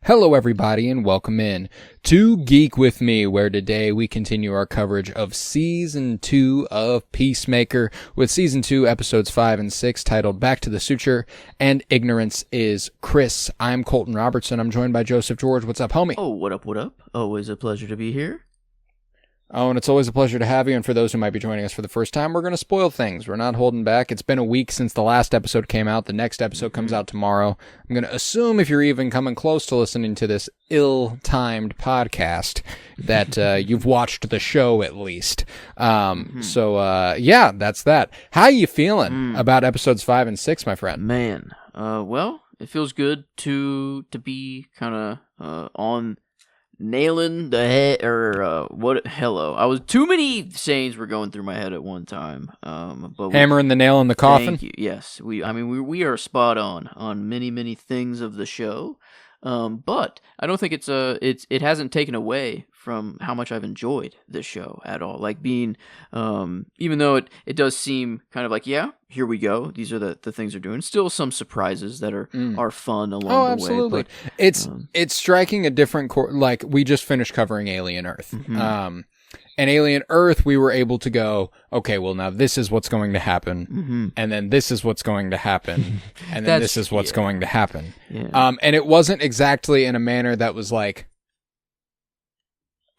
Hello everybody and welcome in to Geek with me, where today we continue our coverage of Season 2 of Peacemaker with Season 2 Episodes 5 and 6 titled Back to the Suture and Ignorance is Chris. I'm Colton Robertson. I'm joined by Joseph George. What's up, homie? Oh, what up, what up? Always a pleasure to be here. Oh, and it's always a pleasure to have you. And for those who might be joining us for the first time, we're going to spoil things. We're not holding back. It's been a week since the last episode came out. The next episode comes out tomorrow. I'm going to assume if you're even coming close to listening to this ill-timed podcast that you've watched the show at least. So, that's that. How are you feeling about episodes 5 and 6, my friend? Man, well, it feels good to be kind of on nailing the head, or hello. I was, too many sayings were going through my head at one time. But hammering the nail in the coffin? Thank you. Yes, we are spot on many things of the show. But I don't think it hasn't taken away from how much I've enjoyed this show at all. Like being, even though it does seem kind of like, yeah, here we go. These are the things they're doing. Still some surprises that are fun along the way. Absolutely. But, it's striking a different like we just finished covering Alien Earth. And Alien Earth, we were able to go, okay, well, now this is what's going to happen, and then this is what's going to happen, and then this is what's going to happen. Yeah. And it wasn't exactly in a manner that was like,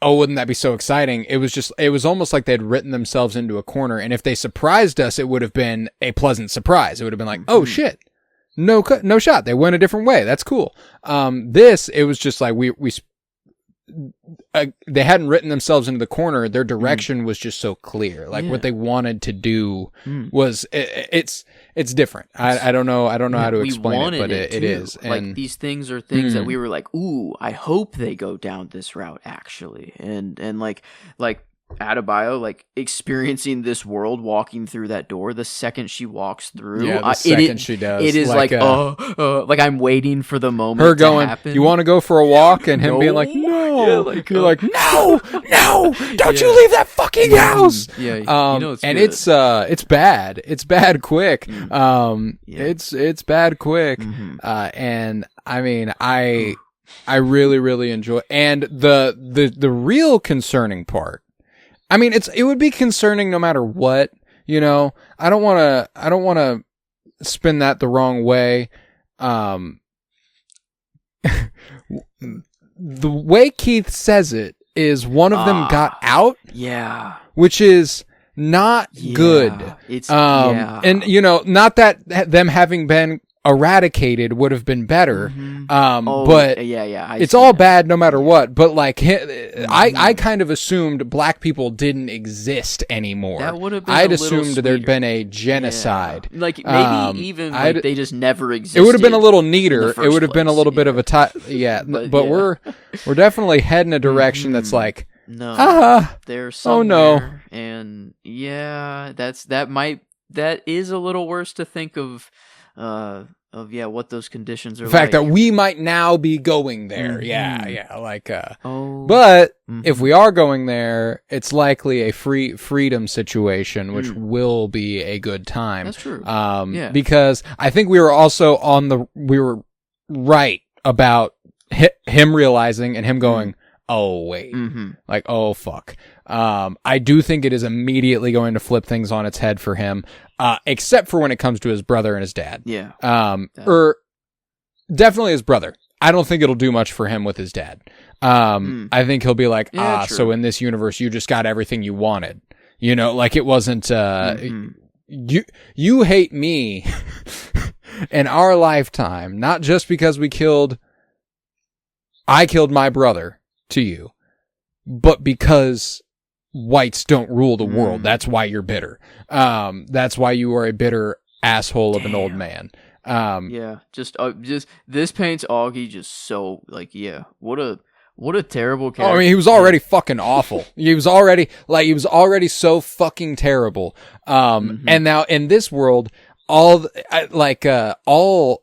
oh, wouldn't that be so exciting? It was almost like they'd written themselves into a corner, and if they surprised us, it would have been a pleasant surprise. It would have been like, oh, shit. No shot. They went a different way. That's cool. It was just like they hadn't written themselves into the corner. Their direction was just so clear. Like what they wanted to do was it's different. I don't know how to explain it, but it is. And like these things are things that we were like, ooh, I hope they go down this route actually. And like Adebayo, like experiencing this world, walking through that door the second she walks through. Yeah, the second she does. It is like I'm waiting for the moment her going, to happen. You want to go for a walk? And him being like, no. Yeah, you're like, no, don't you leave that fucking house. It's and good. it's bad. It's bad quick. It's bad quick. And I mean, I really, really enjoy, and the real concerning part, I mean, it would be concerning no matter what, you know. I don't want to spin that the wrong way. The way Keith says it is one of them got out. Yeah. Which is not good. It's and you know, not that them having been eradicated would have been better. But it's all bad no matter what. But like, I kind of assumed black people didn't exist anymore. That would have been I'd a assumed little there'd been a genocide. Yeah. Like maybe even like they just never existed. It would have been a little neater. It would have been a little bit of a but we're definitely heading a direction that's like, there's somewhere, and that is a little worse to think of what those conditions are. The fact that we might now be going there. But if we are going there, it's likely a freedom situation, which will be a good time. That's true. Because I think we were also we were right about him realizing and him going, oh wait, like, oh fuck. I do think it is immediately going to flip things on its head for him, except for when it comes to his brother and his dad. Yeah. Or definitely his brother. I don't think it'll do much for him with his dad. I think he'll be like, so in this universe, you just got everything you wanted. You know, like it wasn't, you hate me in our lifetime, not just because I killed my brother to you, but because whites don't rule the world. That's why you're bitter. That's why you are a bitter asshole of an old man. Just this paints Augie just so like, what a terrible character. Oh, I mean, he was already fucking awful. He was already so fucking terrible. And now in this world, all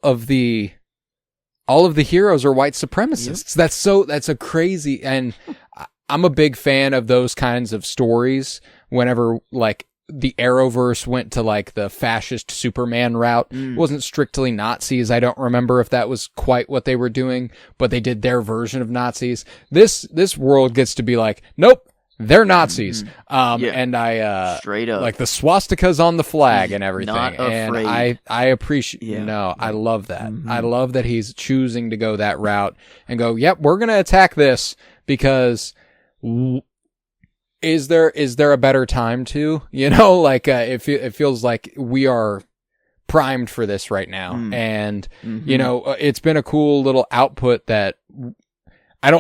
of the heroes are white supremacists. Yep. That's a crazy, and I'm a big fan of those kinds of stories whenever like the Arrowverse went to like the fascist Superman route. It wasn't strictly Nazis. I don't remember if that was quite what they were doing, but they did their version of Nazis. This world gets to be like, nope, they're Nazis. And I straight up, like the swastikas on the flag and everything. Not and afraid. I appreciate I love that. I love that he's choosing to go that route and go, yep, we're going to attack this because is there a better time to, like, it feels like we are primed for this right now. And, it's been a cool little output that I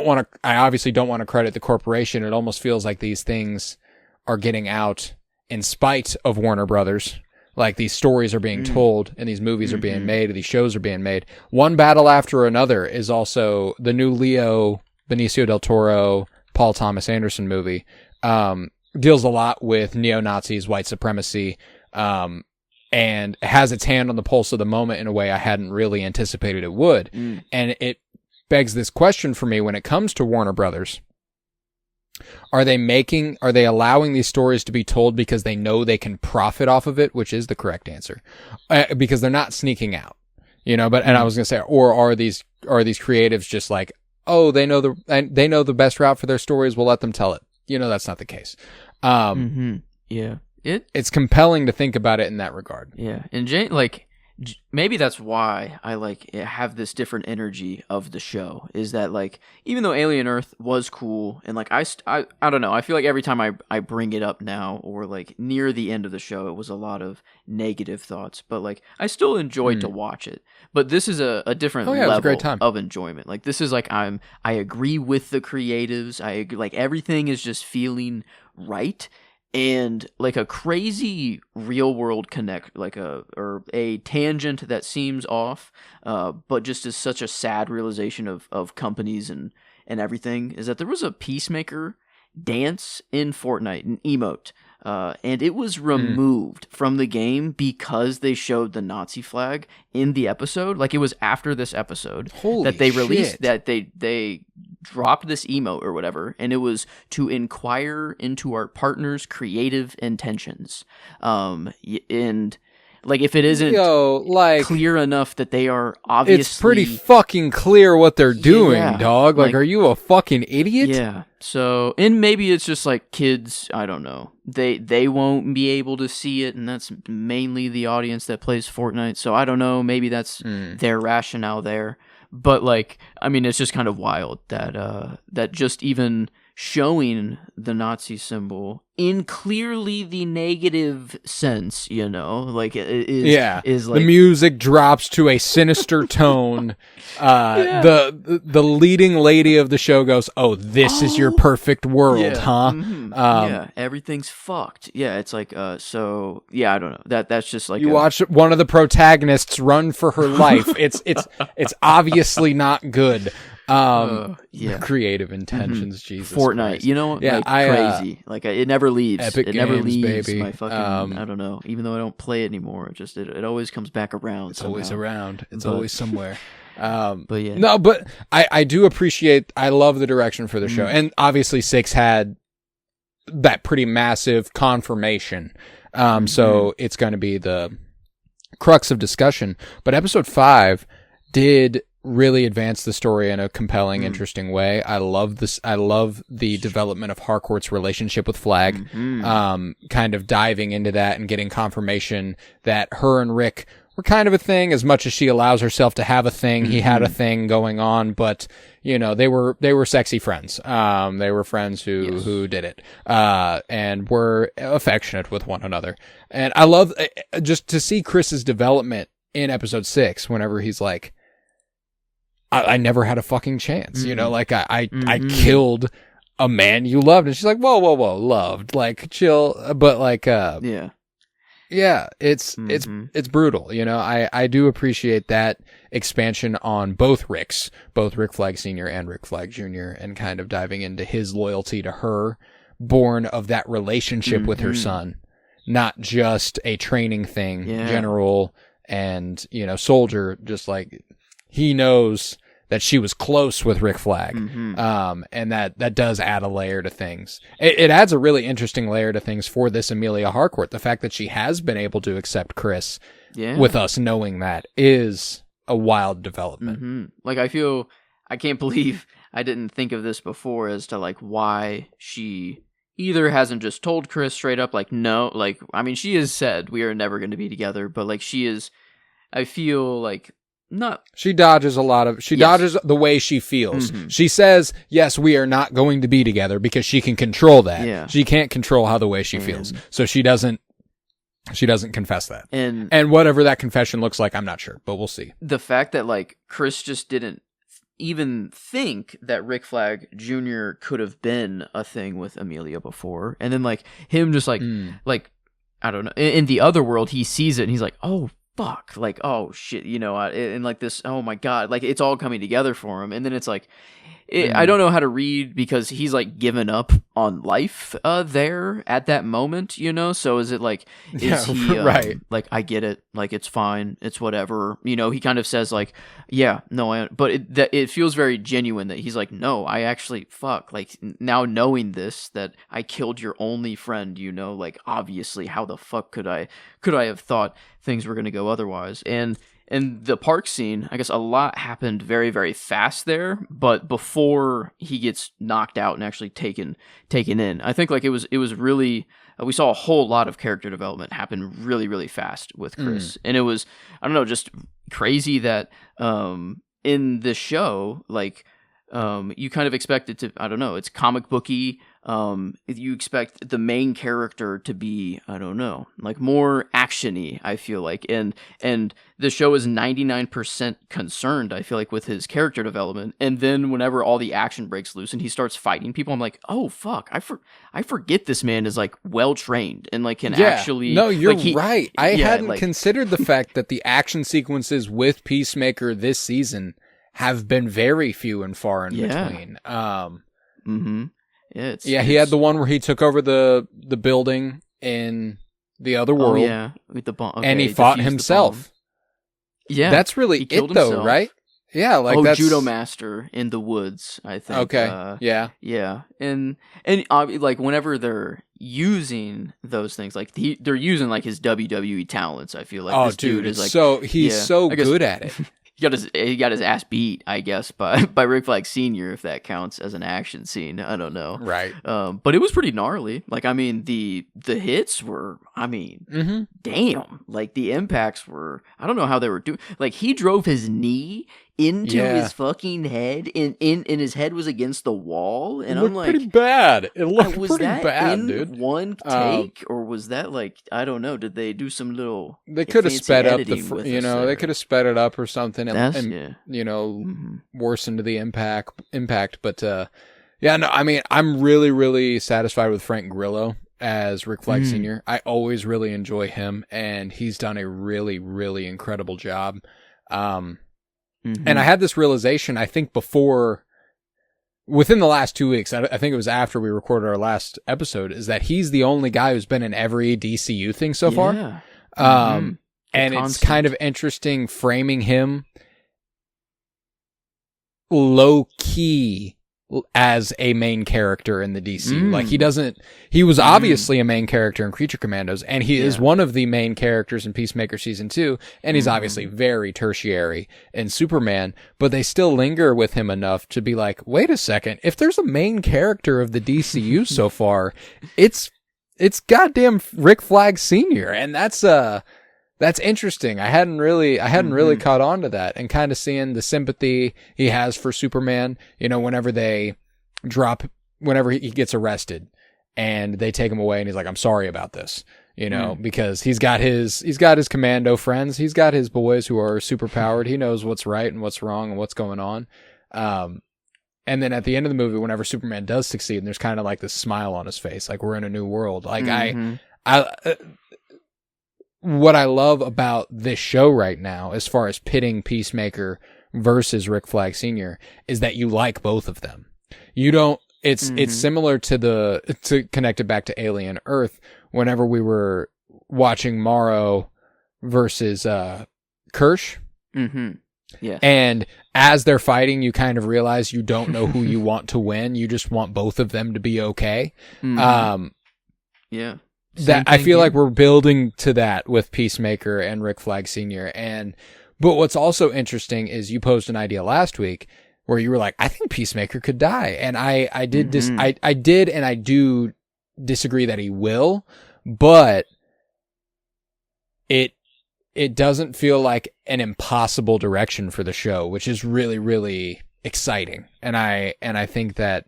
obviously don't want to credit the corporation. It almost feels like these things are getting out in spite of Warner Brothers. Like these stories are being told and these movies are being made, these shows are being made. One Battle After Another is also the new Leo, Benicio del Toro, Paul Thomas Anderson movie. Deals a lot with neo-Nazis, white supremacy, and has its hand on the pulse of the moment in a way I hadn't really anticipated it would. And it begs this question for me when it comes to Warner Brothers. Are they allowing these stories to be told because they know they can profit off of it, which is the correct answer, because they're not sneaking out, and I was going to say, or are these creatives just like, oh, they know the best route for their stories, we'll let them tell it. That's not the case. Yeah. It's compelling to think about it in that regard. Yeah. And maybe that's why I have this different energy of the show, is that even though Alien Earth was cool and I don't know, I feel like every time I bring it up now or near the end of the show, it was a lot of negative thoughts, but I still enjoyed to watch it. But this is a different level it was a great time. of enjoyment. This is I agree with the creatives. I agree, everything is just feeling right. And a crazy real world connect, or a tangent that seems off, but just is such a sad realization of companies and everything, is that there was a Peacemaker dance in Fortnite, an emote, and it was removed from the game because they showed the Nazi flag in the episode. It was after this episode that they released that they dropped this emote or whatever, and it was to inquire into our partner's creative intentions. And if it isn't clear enough that they are obviously, it's pretty fucking clear what they're doing, dog. Are you a fucking idiot? Yeah. So, and maybe it's just kids, I don't know. They won't be able to see it, and that's mainly the audience that plays Fortnite. So I don't know, maybe that's their rationale there. But it's just kind of wild that just even showing the Nazi symbol in clearly the negative sense, is the music drops to a sinister tone. The leading lady of the show goes, "Oh, this is your perfect world, huh?" Everything's fucked. Yeah, it's so yeah, I don't know. That's just you watch one of the protagonists run for her life. It's obviously not good. Creative intentions, Jesus Fortnite, Christ. crazy. It never leaves. Epic it never Games, leaves baby. my fucking. I don't know. Even though I don't play it anymore, it always comes back around. It's always around. It's always somewhere. But yeah, no, but I do appreciate. I love the direction for the show, and obviously 6 had that pretty massive confirmation. So it's going to be the crux of discussion. But episode 5 did really advance the story in a compelling, interesting way. I love this. I love the development of Harcourt's relationship with Flag, kind of diving into that and getting confirmation that her and Rick were kind of a thing, as much as she allows herself to have a thing. He had a thing going on, but they were sexy friends. They were friends who did it, and were affectionate with one another. And I love just to see Chris's development in episode 6, whenever he's like, I never had a fucking chance, I killed a man you loved. And she's like, whoa, loved, chill. But it's brutal. I do appreciate that expansion on both Ricks, both Rick Flag Sr. and Rick Flag Jr., and kind of diving into his loyalty to her, born of that relationship with her son, not just a training thing, general and, soldier, just he knows that she was close with Rick Flag. And that does add a layer to things. It adds a really interesting layer to things for this Amelia Harcourt. The fact that she has been able to accept Chris with us knowing that is a wild development. Like, I can't believe I didn't think of this before as to, like, why she either hasn't just told Chris straight up, like, no, like, I mean, she has said we are never going to be together, but, like, I feel like, she dodges dodges the way she feels. She says, yes, we are not going to be together because she can control that. Yeah. She can't control how the way she feels. So she doesn't confess that. And whatever that confession looks like, I'm not sure, but we'll see. The fact that, like, Chris just didn't even think that Rick Flag Jr. could have been a thing with Amelia before. And then, like, him just, like, I don't know. In the other world, he sees it and he's like, oh, fuck. Like, oh, shit, you know, and, like, this, oh, my God. Like, it's all coming together for him. And then it's like, I don't know how to read because he's, like, given up on life there at that moment, you know? So is it, like, is he, right. like, I get it. Like, it's fine. It's whatever. You know, he kind of says, like, yeah, no, but it feels very genuine that he's like, no, I actually, fuck. Like, now knowing this, that I killed your only friend, you know? Like, obviously, how the fuck could I have thought things were going to go otherwise? And the park scene, I guess a lot happened very, very fast there, but before he gets knocked out and actually taken in, I think, like, it was really, we saw a whole lot of character development happen really, really fast with Chris. And it was, I don't know, just crazy that in the show, like, you kind of expect it to, I don't know, it's comic booky. You expect the main character to be, I don't know, like, more action-y, I feel like. And the show is 99% concerned, I feel like, with his character development. And then whenever all the action breaks loose and he starts fighting people, I'm like, oh, fuck, I forget this man is, like, well-trained and, like, can actually... No, you're like, right. I hadn't considered the fact that the action sequences with Peacemaker this season have been very few and far in between. He had the one where he took over the building in the other world. With the bomb, and he fought himself. Yeah, that's really it, though, right? Yeah, like that's Judo Master in the woods, I think. Okay, yeah, and like, whenever they're using those things, like, they're using, like, his WWE talents. I feel like this dude is, like, so he's so good at it. He got his ass beat, I guess, by Rick Flag Sr., if that counts as an action scene. I don't know. Right. But it was pretty gnarly. Like, I mean, the hits were, I mean, damn. Like, the impacts were, I don't know how they were doing. Like, he drove his knee into his fucking head, and his head was against the wall, and I'm like, pretty bad. It looked pretty bad, in dude. One take, or was that, like, I don't know? Did they do some little? They could have sped up they could have sped it up or something, and worsened the impact. But I mean, I'm really, really satisfied with Frank Grillo as Rick Flag Sr. I always really enjoy him, and he's done a really, really incredible job. And I had this realization, I think, within the last 2 weeks, I think it was after we recorded our last episode, is that he's the only guy who's been in every DCU thing so far. And it's kind of interesting framing him low-key as a main character in the DC. Like, he was obviously a main character in Creature Commandos, and he is one of the main characters in Peacemaker Season 2, and he's obviously very tertiary in Superman, but they still linger with him enough to be like, wait a second, if there's a main character of the DCU so far, it's goddamn Rick Flag Sr., and that's interesting. I hadn't really caught on to that, and kind of seeing the sympathy he has for Superman, you know, whenever he gets arrested and they take him away and he's like, I'm sorry about this, you know, because he's got his commando friends. He's got his boys who are super powered. He knows what's right and what's wrong and what's going on. And then at the end of the movie, whenever Superman does succeed, and there's kind of like this smile on his face, like, we're in a new world. Like, what I love about this show right now, as far as pitting Peacemaker versus Rick Flag Sr., is that you like both of them. You don't, it's similar to connect it back to Alien Earth, whenever we were watching Morrow versus Kirsch. Yeah. And as they're fighting, you kind of realize you don't know who you want to win. You just want both of them to be okay. Mm-hmm. Yeah. That I feel like we're building to that with Peacemaker and Rick Flag Sr. But what's also interesting is you posed an idea last week where you were like, I think Peacemaker could die. And I did I did and I do disagree that he will, but it doesn't feel like an impossible direction for the show, which is really, really exciting. And I think that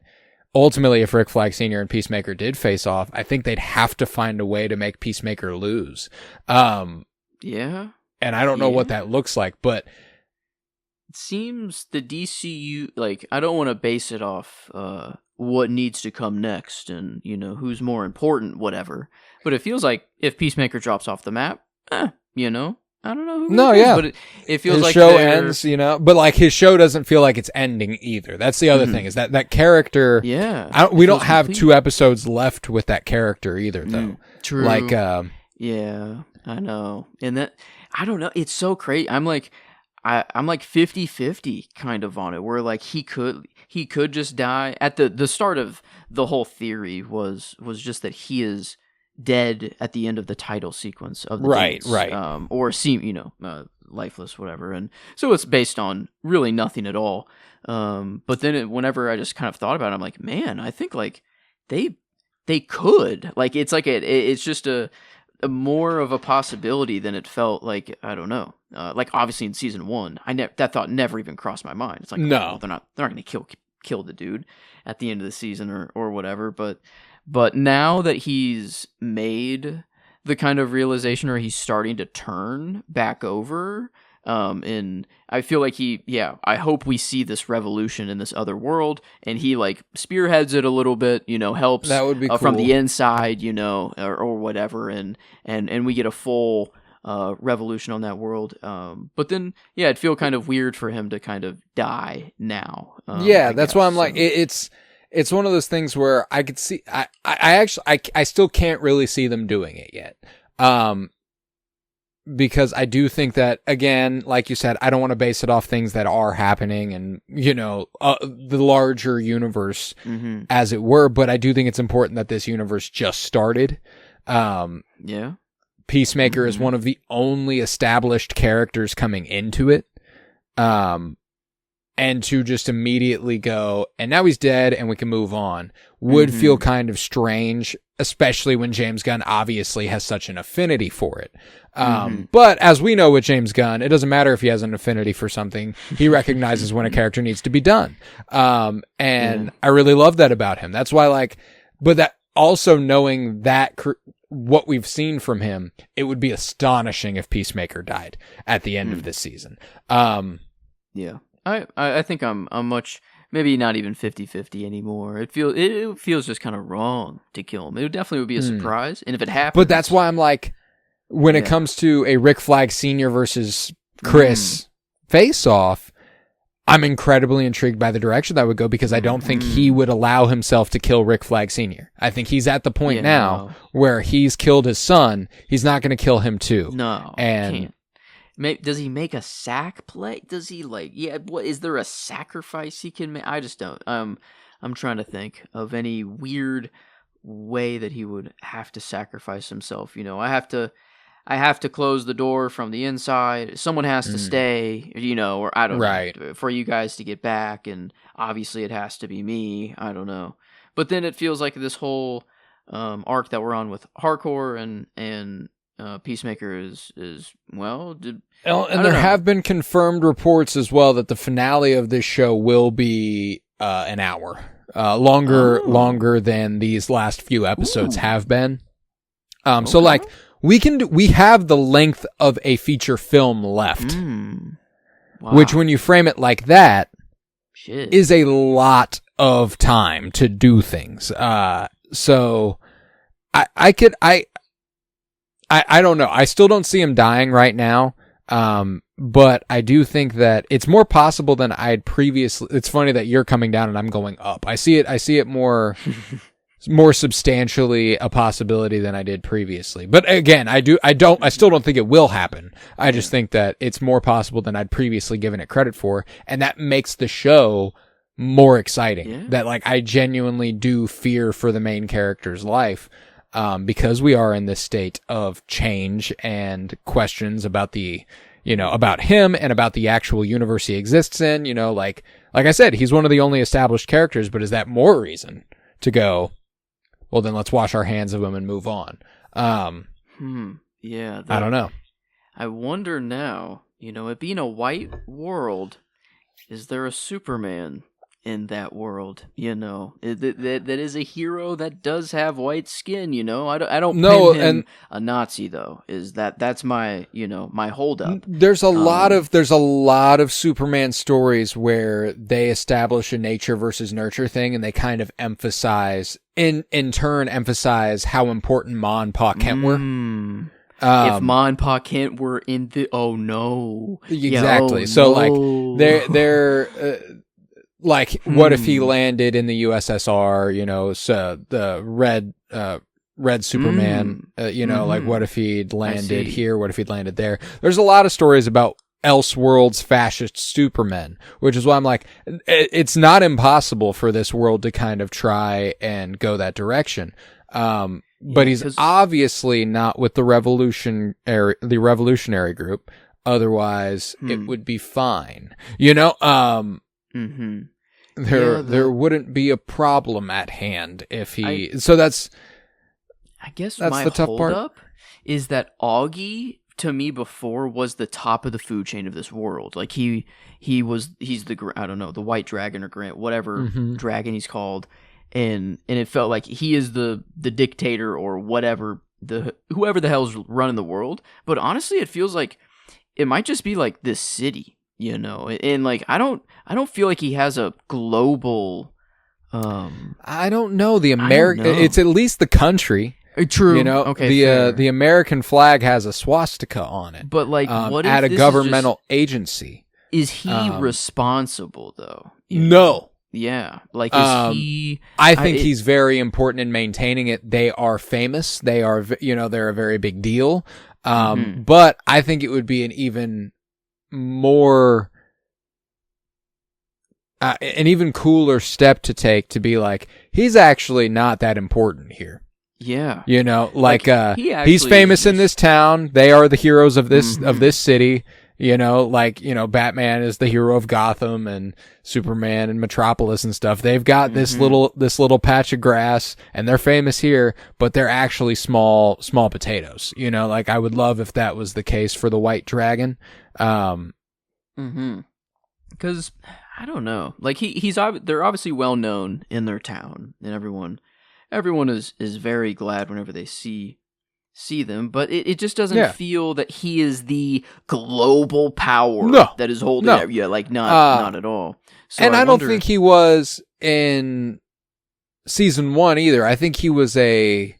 ultimately, if Rick Flag Sr. and Peacemaker did face off, I think they'd have to find a way to make Peacemaker lose. Yeah. And I don't know what that looks like, but it seems the DCU, like, I don't want to base it off what needs to come next and, who's more important, whatever. But it feels like if Peacemaker drops off the map, I don't know who but it feels his like show ends, but like his show doesn't feel like it's ending either. That's the other thing, is that character. Yeah. We don't have complete 2 episodes left with that character either, though. True. Like, yeah, I know. And that, I don't know. It's so crazy. I'm like 50-50 kind of on it, where like he could just die at the start of the whole theory was just that he is dead at the end of the title sequence of the dance, or lifeless, whatever, and so it's based on really nothing at all. But then whenever I just kind of thought about it, I'm like, man, I think like they could, like, it's like it's just a more of a possibility than it felt like. I don't know, like obviously in season 1, that thought never even crossed my mind. It's like, no, they're not going to kill the dude at the end of the season or whatever, But now that he's made the kind of realization, or he's starting to turn back over, and I feel like I hope we see this revolution in this other world, and he like spearheads it a little bit, helps that would be cool. From the inside, or whatever, and we get a full revolution on that world. But then, it'd feel kind of weird for him to kind of die now. That's why I'm like, it's one of those things where I could see, I still can't really see them doing it yet. Because I do think that, again, like you said, I don't want to base it off things that are happening and, the larger universe, as it were, but I do think it's important that this universe just started. Peacemaker is one of the only established characters coming into it. And to just immediately go, and now he's dead and we can move on, would feel kind of strange, especially when James Gunn obviously has such an affinity for it. But as we know with James Gunn, it doesn't matter if he has an affinity for something. He recognizes when a character needs to be done. And I really love that about him. That's why, but that also knowing that what we've seen from him, it would be astonishing if Peacemaker died at the end of this season. I think I'm much, maybe not even 50-50 anymore. It feels just kind of wrong to kill him. It definitely would be a surprise, and if it happens, but that's why I'm like, when it comes to a Rick Flag Sr. versus Chris face-off, I'm incredibly intrigued by the direction that would go, because I don't think he would allow himself to kill Rick Flag Sr. I think he's at the point now where he's killed his son. He's not going to kill him too. No, and. Can't. Does he make a sack play? Does he what is there a sacrifice he can make? I just don't. I'm trying to think of any weird way that he would have to sacrifice himself. I have to close the door from the inside. Someone has to stay, or I don't know, for you guys to get back, and obviously it has to be me. I don't know. But then it feels like this whole arc that we're on with Hardcore and Peacemaker is and there have been confirmed reports as well that the finale of this show will be an hour, longer than these last few episodes have been. So like we have the length of a feature film left, which when you frame it like that, is a lot of time to do things. So I don't know. I still don't see him dying right now. But I do think that it's more possible than I'd previously. It's funny that you're coming down and I'm going up. I see it more more substantially a possibility than I did previously. But again, I still don't think it will happen. I just think that it's more possible than I'd previously given it credit for, and that makes the show more exciting. Yeah. That like I genuinely do fear for the main character's life, because we are in this state of change and questions about about him and about the actual universe he exists in. Like I said, he's one of the only established characters, but is that more reason to go, well, then let's wash our hands of him and move on? Yeah. I don't know. I wonder now, it being a white world, is there a Superman in that world? That is a hero that does have white skin. I don't know pin him a Nazi though. That's my my holdup. There's a lot of Superman stories where they establish a nature versus nurture thing, and they kind of emphasize in turn how important Ma and Pa Kent were. If Ma and Pa Kent were in the exactly. They're like, what if he landed in the USSR? So the red Superman. Like what if he'd landed here? What if he'd landed there? There's a lot of stories about Elseworlds fascist Supermen, which is why I'm like, it's not impossible for this world to kind of try and go that direction. But he's obviously not with the revolutionary group. Otherwise, it would be fine. There wouldn't be a problem at hand if he. That's my the tough part. Holdup is that Augie, to me, before was the top of the food chain of this world. Like he's the, I don't know, the white dragon or Grant, whatever dragon he's called, and it felt like he is the dictator or whatever, whoever the hell's running the world. But honestly, it feels like it might just be like this city. And like I don't feel like he has a global. I don't know. The American, it's at least the country. True. Okay. The American flag has a swastika on it. But like, what if at a governmental agency? Is he responsible though? No. Yeah. Like, is he? I think he's very important in maintaining it. They are famous. They are, they're a very big deal. But I think it would be an even more an even cooler step to take to be like, he's actually not that important here. Yeah. He's famous in this town. They are the heroes of this city. Batman is the hero of Gotham, and Superman and Metropolis and stuff. They've got this little patch of grass, and they're famous here, but they're actually small potatoes. I would love if that was the case for the White Dragon. Because I don't know, like they're obviously well known in their town, and everyone is very glad whenever they see them, but it just doesn't feel that he is the global power that is holding it. Yeah, like not at all. So and I don't think he was in season 1 either. I think he was as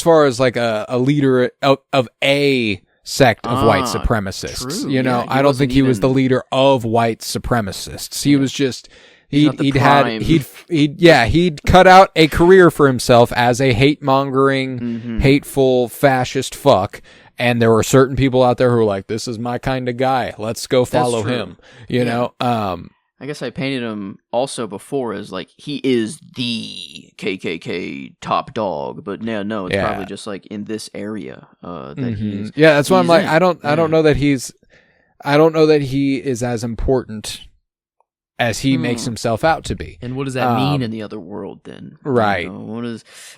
far as like a leader of a sect of white supremacists. True. I don't think he was the leader of white supremacists. He was just he'd cut out a career for himself as a hate-mongering, hateful fascist fuck, and there were certain people out there who were like, this is my kind of guy, let's go follow him. I guess I painted him also before as like he is the KKK top dog, but no, it's probably just like in this area that he is. Yeah, that's why I'm like, I don't know that he is as important as he makes himself out to be. And what does that mean in the other world then? Right.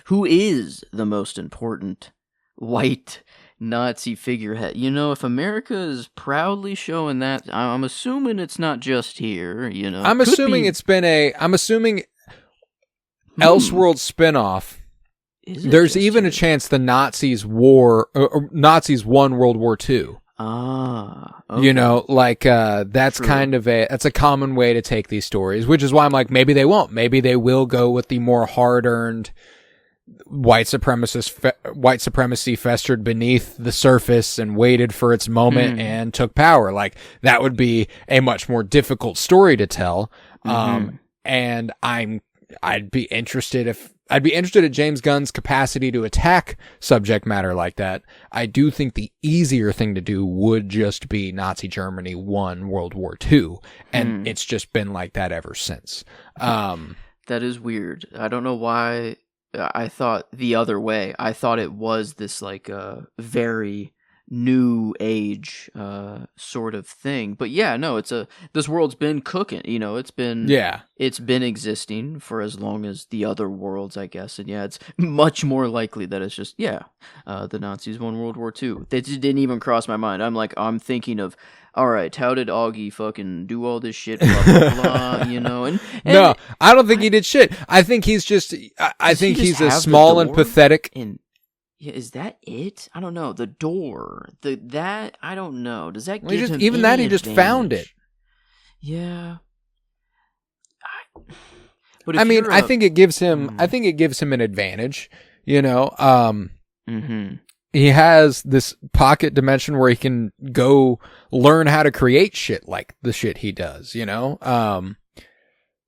Who is the most important white Nazi figurehead? If America is proudly showing that, I'm assuming it's not just here, I'm assuming Elseworlds spinoff. There's even a chance the Nazis won World War II. Okay. That's kind of that's a common way to take these stories, which is why I'm like, maybe they won't. Maybe they will go with the more hard-earned white supremacy festered beneath the surface and waited for its moment and took power. Like, that would be a much more difficult story to tell. And I'm I'd be interested at James Gunn's capacity to attack subject matter like that. I do think the easier thing to do would just be Nazi Germany won World War II, and it's just been like that ever since. That is weird. I don't know why I thought the other way. I thought it was this like very new age sort of thing, but yeah, no, this world's been cooking, it's been existing for as long as the other worlds, I guess, and yeah, it's much more likely that it's just the Nazis won World War II. That just didn't even cross my mind. I'm thinking of, all right, how did Augie fucking do all this shit, blah blah blah, and no, I don't think he did shit. I think he's just I think he's a small and pathetic. Yeah, is that it? I don't know. The door, I don't know. Does that give him even any that he just advantage? found it? Yeah. But I think it gives him. I think it gives him an advantage. He has this pocket dimension where he can go learn how to create shit like the shit he does.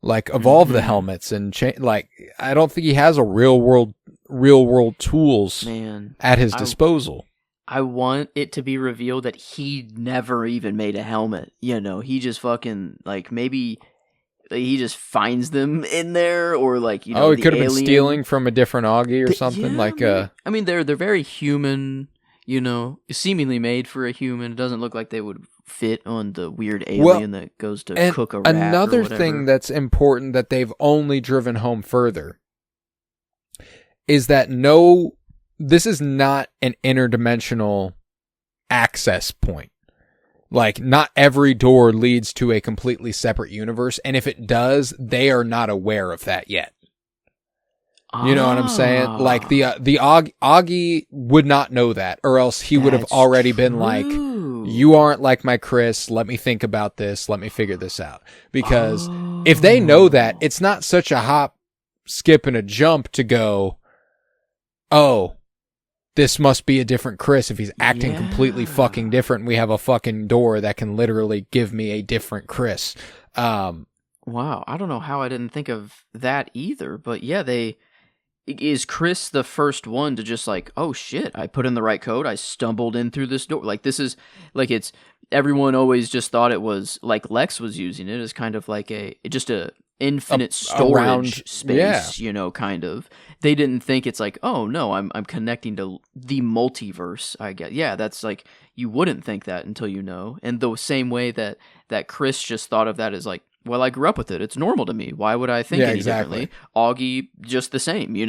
Like evolve the helmets and change. Like I don't think he has a real world tools at his disposal. I want it to be revealed that he never even made a helmet. He just fucking maybe he just finds them in there, or he could have been stealing from a different Augie or something. They're very human. Seemingly made for a human. It doesn't look like they would fit on the weird alien that goes to cook a rat. Another thing that's important that they've only driven home further is that this is not an interdimensional access point. Not every door leads to a completely separate universe, and if it does, they are not aware of that yet. You know what I'm saying? The Augie would not know that, or else he would have already been like, you aren't like my Chris, let me think about this, let me figure this out. Because if they know that, it's not such a hop, skip, and a jump to go, oh, this must be a different Chris if he's acting completely fucking different. We have a fucking door that can literally give me a different Chris. Wow, I don't know how I didn't think of that either, but yeah, is Chris the first one to just oh shit, I put in the right code, I stumbled in through this door. This is everyone always just thought it was Lex was using it as kind of just a infinite storage space, kind of. They didn't think it's oh no, I'm connecting to the multiverse, I guess. Yeah, that's you wouldn't think that until and the same way that Chris just thought of that as well, I grew up with it. It's normal to me. Why would I think any differently? Augie, just the same. He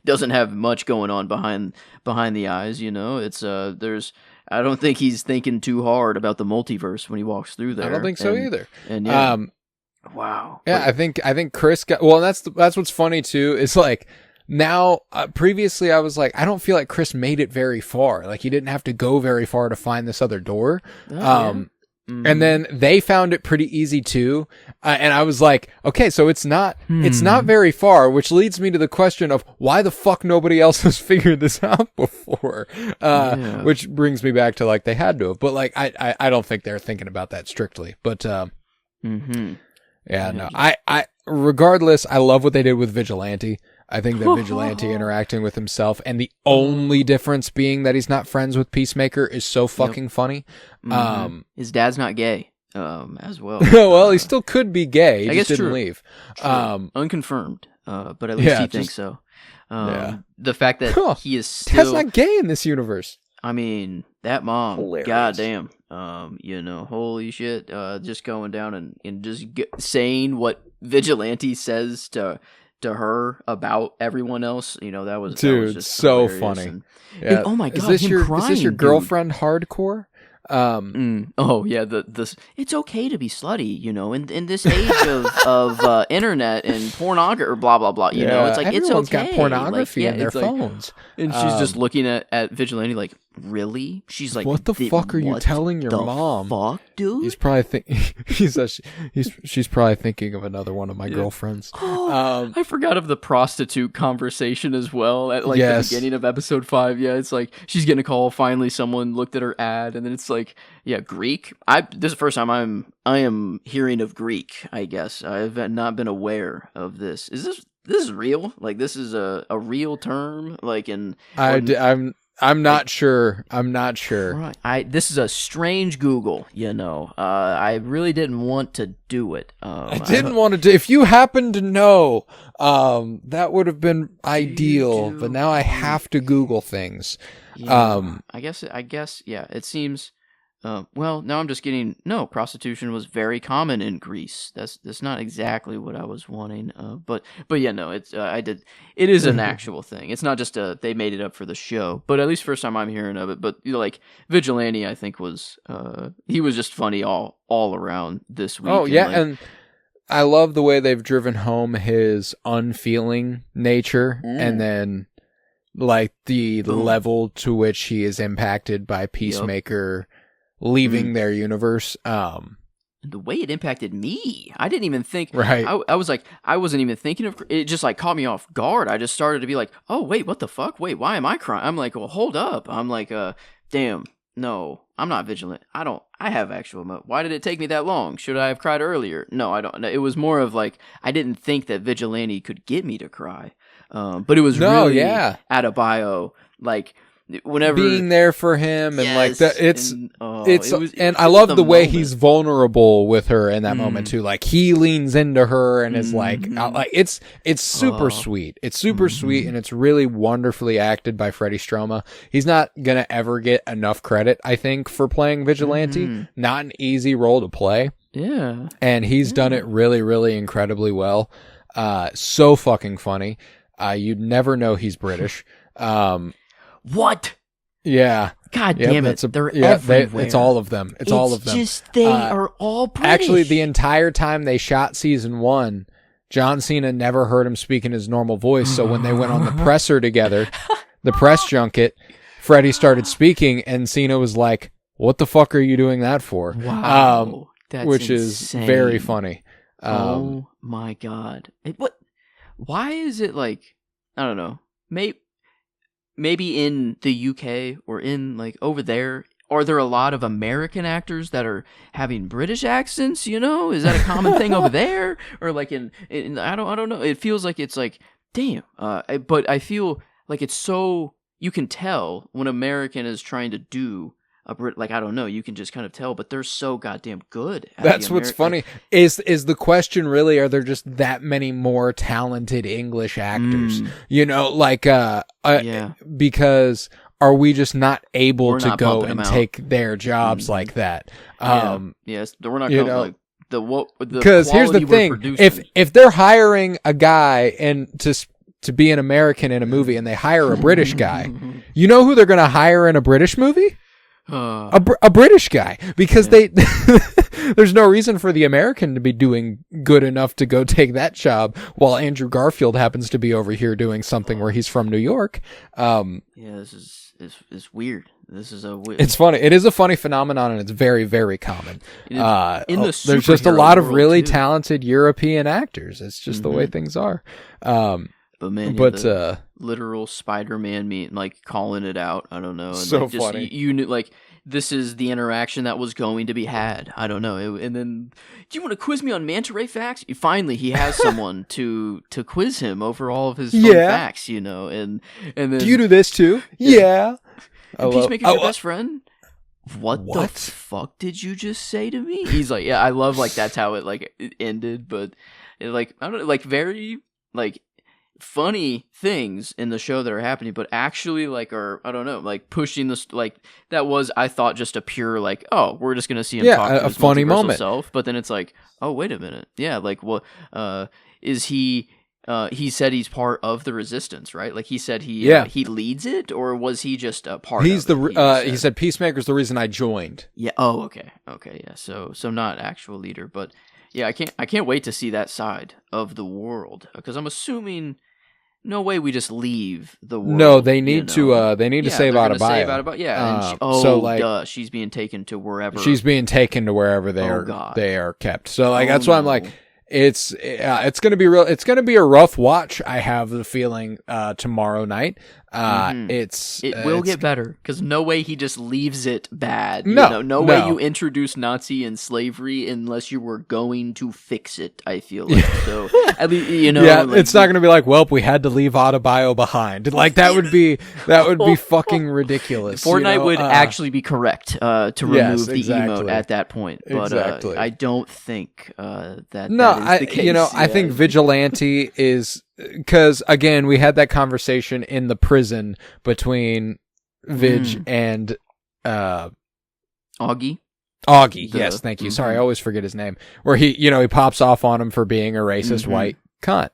doesn't have much going on behind the eyes. It's there's. I don't think he's thinking too hard about the multiverse when he walks through there. I don't think so either. And wow. Yeah, I think Chris got. Well, that's what's funny too. It's now previously I was I don't feel like Chris made it very far. He didn't have to go very far to find this other door. And then they found it pretty easy too, and I was okay, so it's not very far, which leads me to the question of why the fuck nobody else has figured this out before. Which brings me back to they had to have, but I don't think they're thinking about that strictly. But I regardless, I love what they did with Vigilante. I think that Vigilante interacting with himself, and the only difference being that he's not friends with Peacemaker, is so fucking funny. His dad's not gay, as well. Well, he still could be gay. He just didn't leave. Unconfirmed, but at least he thinks so. The fact that he is still... Dad's not gay in this universe. I mean, that mom, hilarious. Goddamn, holy shit, just going down and just saying what Vigilante says to her about everyone else, that was just so hilarious. funny. And, oh my god, is this your dude. girlfriend hardcore? Oh yeah, the it's okay to be slutty, in this age of internet and pornography or blah blah blah. It's everyone's it's okay. got pornography in their phones, and she's just looking at Vigilante really? She's like, what the fuck are you telling your mom? Fuck, dude. He's probably she's probably thinking of another one of my girlfriends. Oh, I forgot of the prostitute conversation as well at like Yes. the beginning of episode 5. Yeah, it's like she's getting a call. Finally, someone looked at her ad, and then it's like, yeah, Greek. This is the first time I am hearing of Greek. I guess I've not been aware of this. Is this is real? Like this is a real term? Like I'm not sure. I'm not sure. Right. This is a strange Google, you know. I really didn't want to do it. I didn't want to do. If you happen to know, that would have been ideal. But now I have to Google things. Yeah, I guess. Yeah. It seems. Well, now I'm just getting. No, prostitution was very common in Greece. That's not exactly what I was wanting. But yeah, no, it's I did. It is an actual thing. It's not just they made it up for the show. But at least first time I'm hearing of it. But you know, like Vigilante, I think was he was just funny all around this week. Oh yeah, and I love the way they've driven home his unfeeling nature, and then like the level to which he is impacted by Peacemaker. Yep. Leaving their universe. The way it impacted me, I didn't even think. Right. I was like, I wasn't even thinking of it. Just like caught me off guard. I just started to be like, oh wait, what the fuck? Wait, why am I crying? I'm like, well, hold up. I'm like, damn, no, I'm not vigilant. I have actual. Why did it take me that long? Should I have cried earlier? No, I don't. It was more of like I didn't think that Vigilante could get me to cry. But it was really at a bio like. Whenever being there for him and like that, and I was love the way moment. he's vulnerable with her in that moment too. Like he leans into her and is like it's super sweet. It's super sweet and it's really wonderfully acted by Freddie Stroma. He's not gonna ever get enough credit, I think, for playing Vigilante. Not an easy role to play. Yeah, and he's done it really, really incredibly well. So fucking funny. You'd never know he's British. What? Yeah. God damn it. They're everywhere. It's all of them. It's all of them. Just they are all British. Actually, the entire time they shot season 1, John Cena never heard him speak in his normal voice. So when they went on the presser together, the press junket, Freddie started speaking and Cena was like, what the fuck are you doing that for? Wow. That's which insane. Is very funny. Oh my God. Why is it like, I don't know, maybe in the UK or in like over there, are there a lot of American actors that are having British accents? You know, is that a common thing over there, or like in I don't know. It feels like it's like damn. But I feel like it's so you can tell when American is trying to do a Brit. Like I don't know, you can just kind of tell. But they're so goddamn good. That's what's funny. Is the question really? Are there just that many more talented English actors? You know, like because are we just not able to go and take their jobs like that? Yes, we're not. You know, like because here's the thing: if they're hiring a guy and to be an American in a movie, and they hire a British guy, you know who they're going to hire in a British movie? A British guy, because there's no reason for the American to be doing good enough to go take that job while Andrew Garfield happens to be over here doing something where he's from New York. This is weird. This is it's funny. It is a funny phenomenon, and it's very, very common. There's just a lot of really talented European actors. It's just the way things are. But man, the literal Spider-Man meme, like calling it out. I don't know. And so like, just, funny. You knew, like, this is the interaction that was going to be had. I don't know. And then, do you want to quiz me on manta ray facts? Finally, he has someone to quiz him over all of his fun facts. You know, and then do you do this too? Yeah. Peacemaker's your best friend. What the fuck did you just say to me? He's like, yeah, I love like that's how it ended, but like I don't know, like very like. Funny things in the show that are happening, but actually like are I don't know, like pushing this like that was I thought just a pure like we're just gonna see him talk to his funny moment self, but then it's like wait a minute, like what is he? He said he's part of the resistance, right? Like he said he leads it, or was he just a part? He's of it? He said Peacemaker's the reason I joined. Yeah. Oh, okay. Yeah. So not actual leader, but yeah, I can't wait to see that side of the world because I'm assuming. no way we just leave the world. No, they need to. They need to save Adebayo. Yeah. And so like, duh, she's being taken to wherever. She's being taken to wherever they are kept. So like that's why I'm like, it's gonna be real. It's gonna be a rough watch. I have the feeling tomorrow night. It will get better because no way he just leaves it bad. No way you introduce Nazi and slavery unless you were going to fix it. I feel like so. At least it's not going to be like, well, we had to leave Adebayo behind. Like that would be fucking ridiculous. Fortnite would actually be correct to remove the emote at that point, but I don't think that. No, that is the case. I think Vigilante is. Because, again, we had that conversation in the prison between Vig and Augie. Yes, thank you. Sorry, I always forget his name. Where he pops off on him for being a racist white cunt.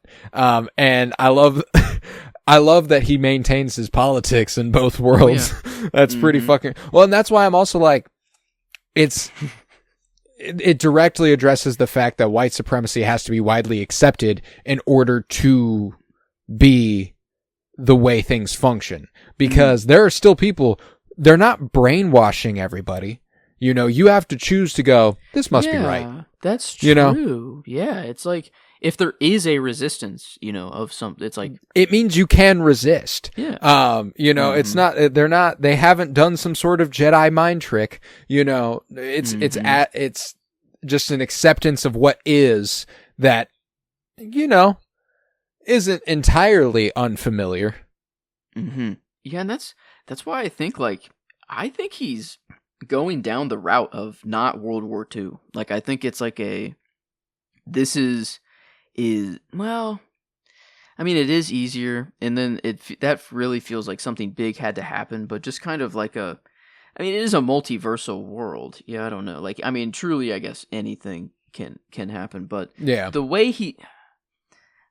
And I love that he maintains his politics in both worlds. Oh, yeah. That's pretty fucking... Well, and that's why I'm also like... It directly addresses the fact that white supremacy has to be widely accepted in order to be the way things function. Because there are still people, they're not brainwashing everybody. You have to choose to go, this must be right. That's true. Yeah, it's like, if there is a resistance, of something, it's like... It means you can resist. Yeah. It's not, they haven't done some sort of Jedi mind trick. It's just an acceptance of what is that, isn't entirely unfamiliar. Mm-hmm. Yeah, and that's why I think he's going down the route of not World War II. Like, I think it's like this is well, I mean, it is easier, and then that really feels like something big had to happen, but just kind of like it is a multiversal world. Yeah, I don't know. Like, I mean, truly, I guess anything can happen, but yeah, the way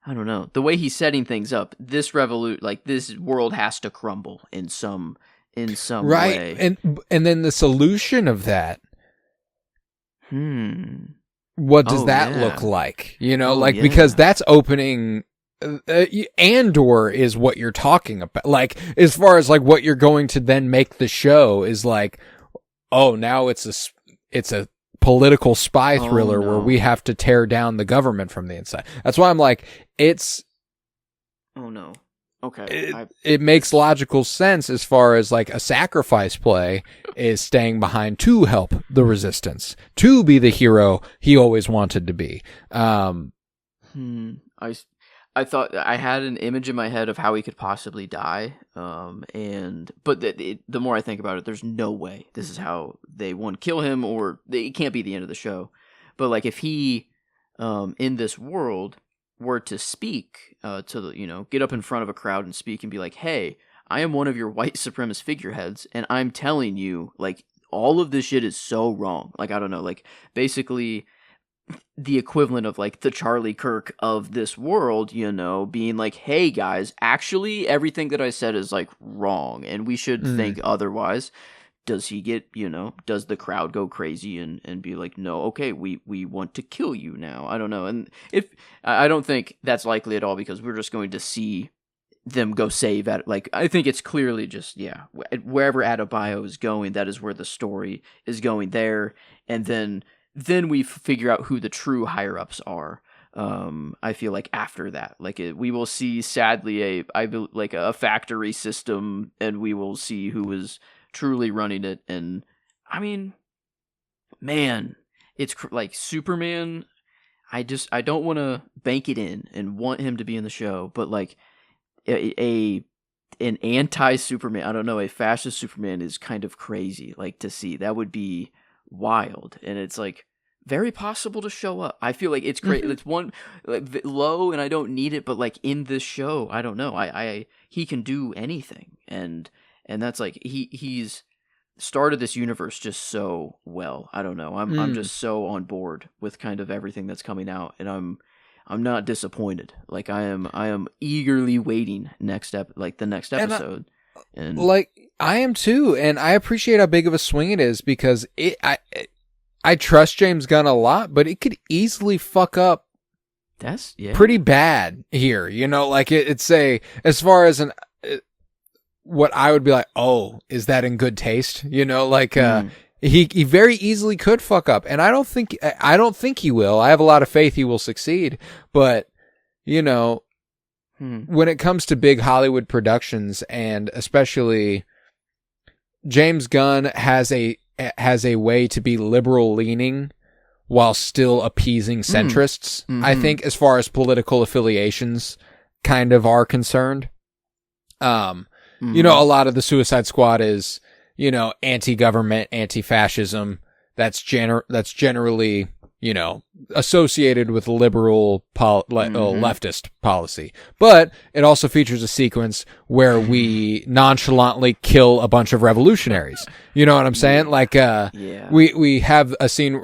I don't know, the way he's setting things up, this world has to crumble in some way. And then the solution of that. What does that look like? Because that's opening. Andor is what you're talking about. Like, as far as like what you're going to then make the show is like, oh, now it's a political spy thriller where we have to tear down the government from the inside. That's why I'm like, oh no. Okay. It makes logical sense as far as like a sacrifice play is staying behind to help the resistance, to be the hero he always wanted to be. I thought I had an image in my head of how he could possibly die, but the more I think about it, there's no way this is how they kill him, or it can't be the end of the show. But like, if he, in this world, were to speak get up in front of a crowd and speak and be like, "Hey, I am one of your white supremacist figureheads, and I'm telling you, like, all of this shit is so wrong." Like, I don't know, like, basically the equivalent of like the Charlie Kirk of this world, being like, "Hey guys, actually everything that I said is like wrong and we should think otherwise." Does he get, does the crowd go crazy and be like, "No, okay, we want to kill you now"? I don't know. And I don't think that's likely at all, because we're just going to see them go save I think it's clearly just, wherever Adebayo is going, that is where the story is going there. And then we figure out who the true higher-ups are. I feel like after that, we will see, sadly, a factory system, and we will see who is truly running it. And I mean, man, it's like Superman. I don't want to bank it in and want him to be in the show, but like an anti-Superman, I don't know, a fascist Superman is kind of crazy. Like, to see that would be wild, and it's like very possible to show up. I feel like it's great. It's one low, and I don't need it, but like in this show, I don't know. He can do anything, and that's like he's started this universe just so well. I don't know. I'm just so on board with kind of everything that's coming out, and I'm not disappointed. Like, I am eagerly waiting the next episode. And like, I am too, and I appreciate how big of a swing it is, because I trust James Gunn a lot, but it could easily fuck up That's pretty bad here. Like it's as far as what I would be like, oh, is that in good taste? Like he very easily could fuck up, and I don't think he will. I have a lot of faith he will succeed, but when it comes to big Hollywood productions, and especially James Gunn has a way to be liberal leaning while still appeasing centrists. I think as far as political affiliations kind of are concerned. A lot of the Suicide Squad is, anti-government, anti-fascism. That's generally, associated with liberal leftist policy. But it also features a sequence where we nonchalantly kill a bunch of revolutionaries. You know what I'm saying? Like, we have a scene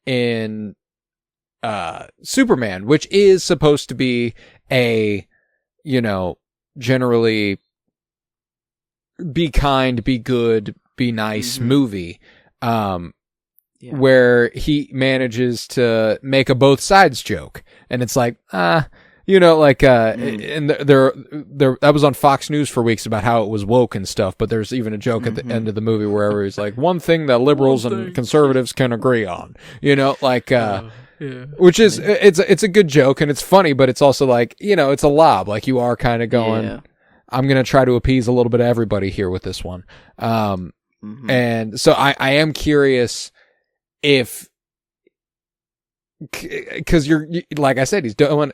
in Superman, which is supposed to be a, generally be kind, be good, be nice movie, where he manages to make a both sides joke, and it's like, and that was on Fox News for weeks about how it was woke and stuff, but there's even a joke at the end of the movie where he's like, one thing that liberals and conservatives can agree on, which is, it's a good joke and it's funny, but it's also like, it's a lob, like you are kind of going, I'm going to try to appease a little bit of everybody here with this one. And so I am curious if, because like I said,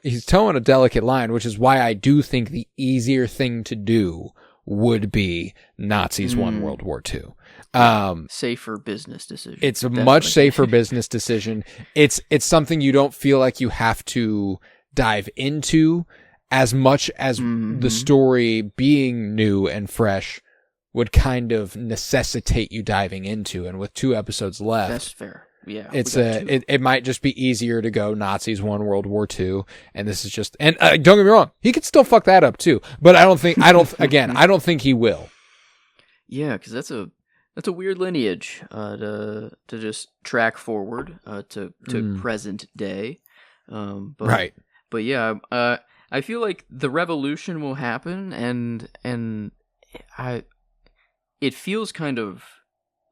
he's towing a delicate line, which is why I do think the easier thing to do would be Nazis won World War II. Safer business decision. It's a much safer business decision. It's something you don't feel like you have to dive into as much as the story being new and fresh would kind of necessitate you diving into. And with 2 episodes left, that's fair. Yeah, it might just be easier to go Nazis won World War II, and this is just, and don't get me wrong, he could still fuck that up too, but I don't think he will. Yeah, because that's a weird lineage to just track forward to present day, right. But yeah, I feel like the revolution will happen, and it feels kind of,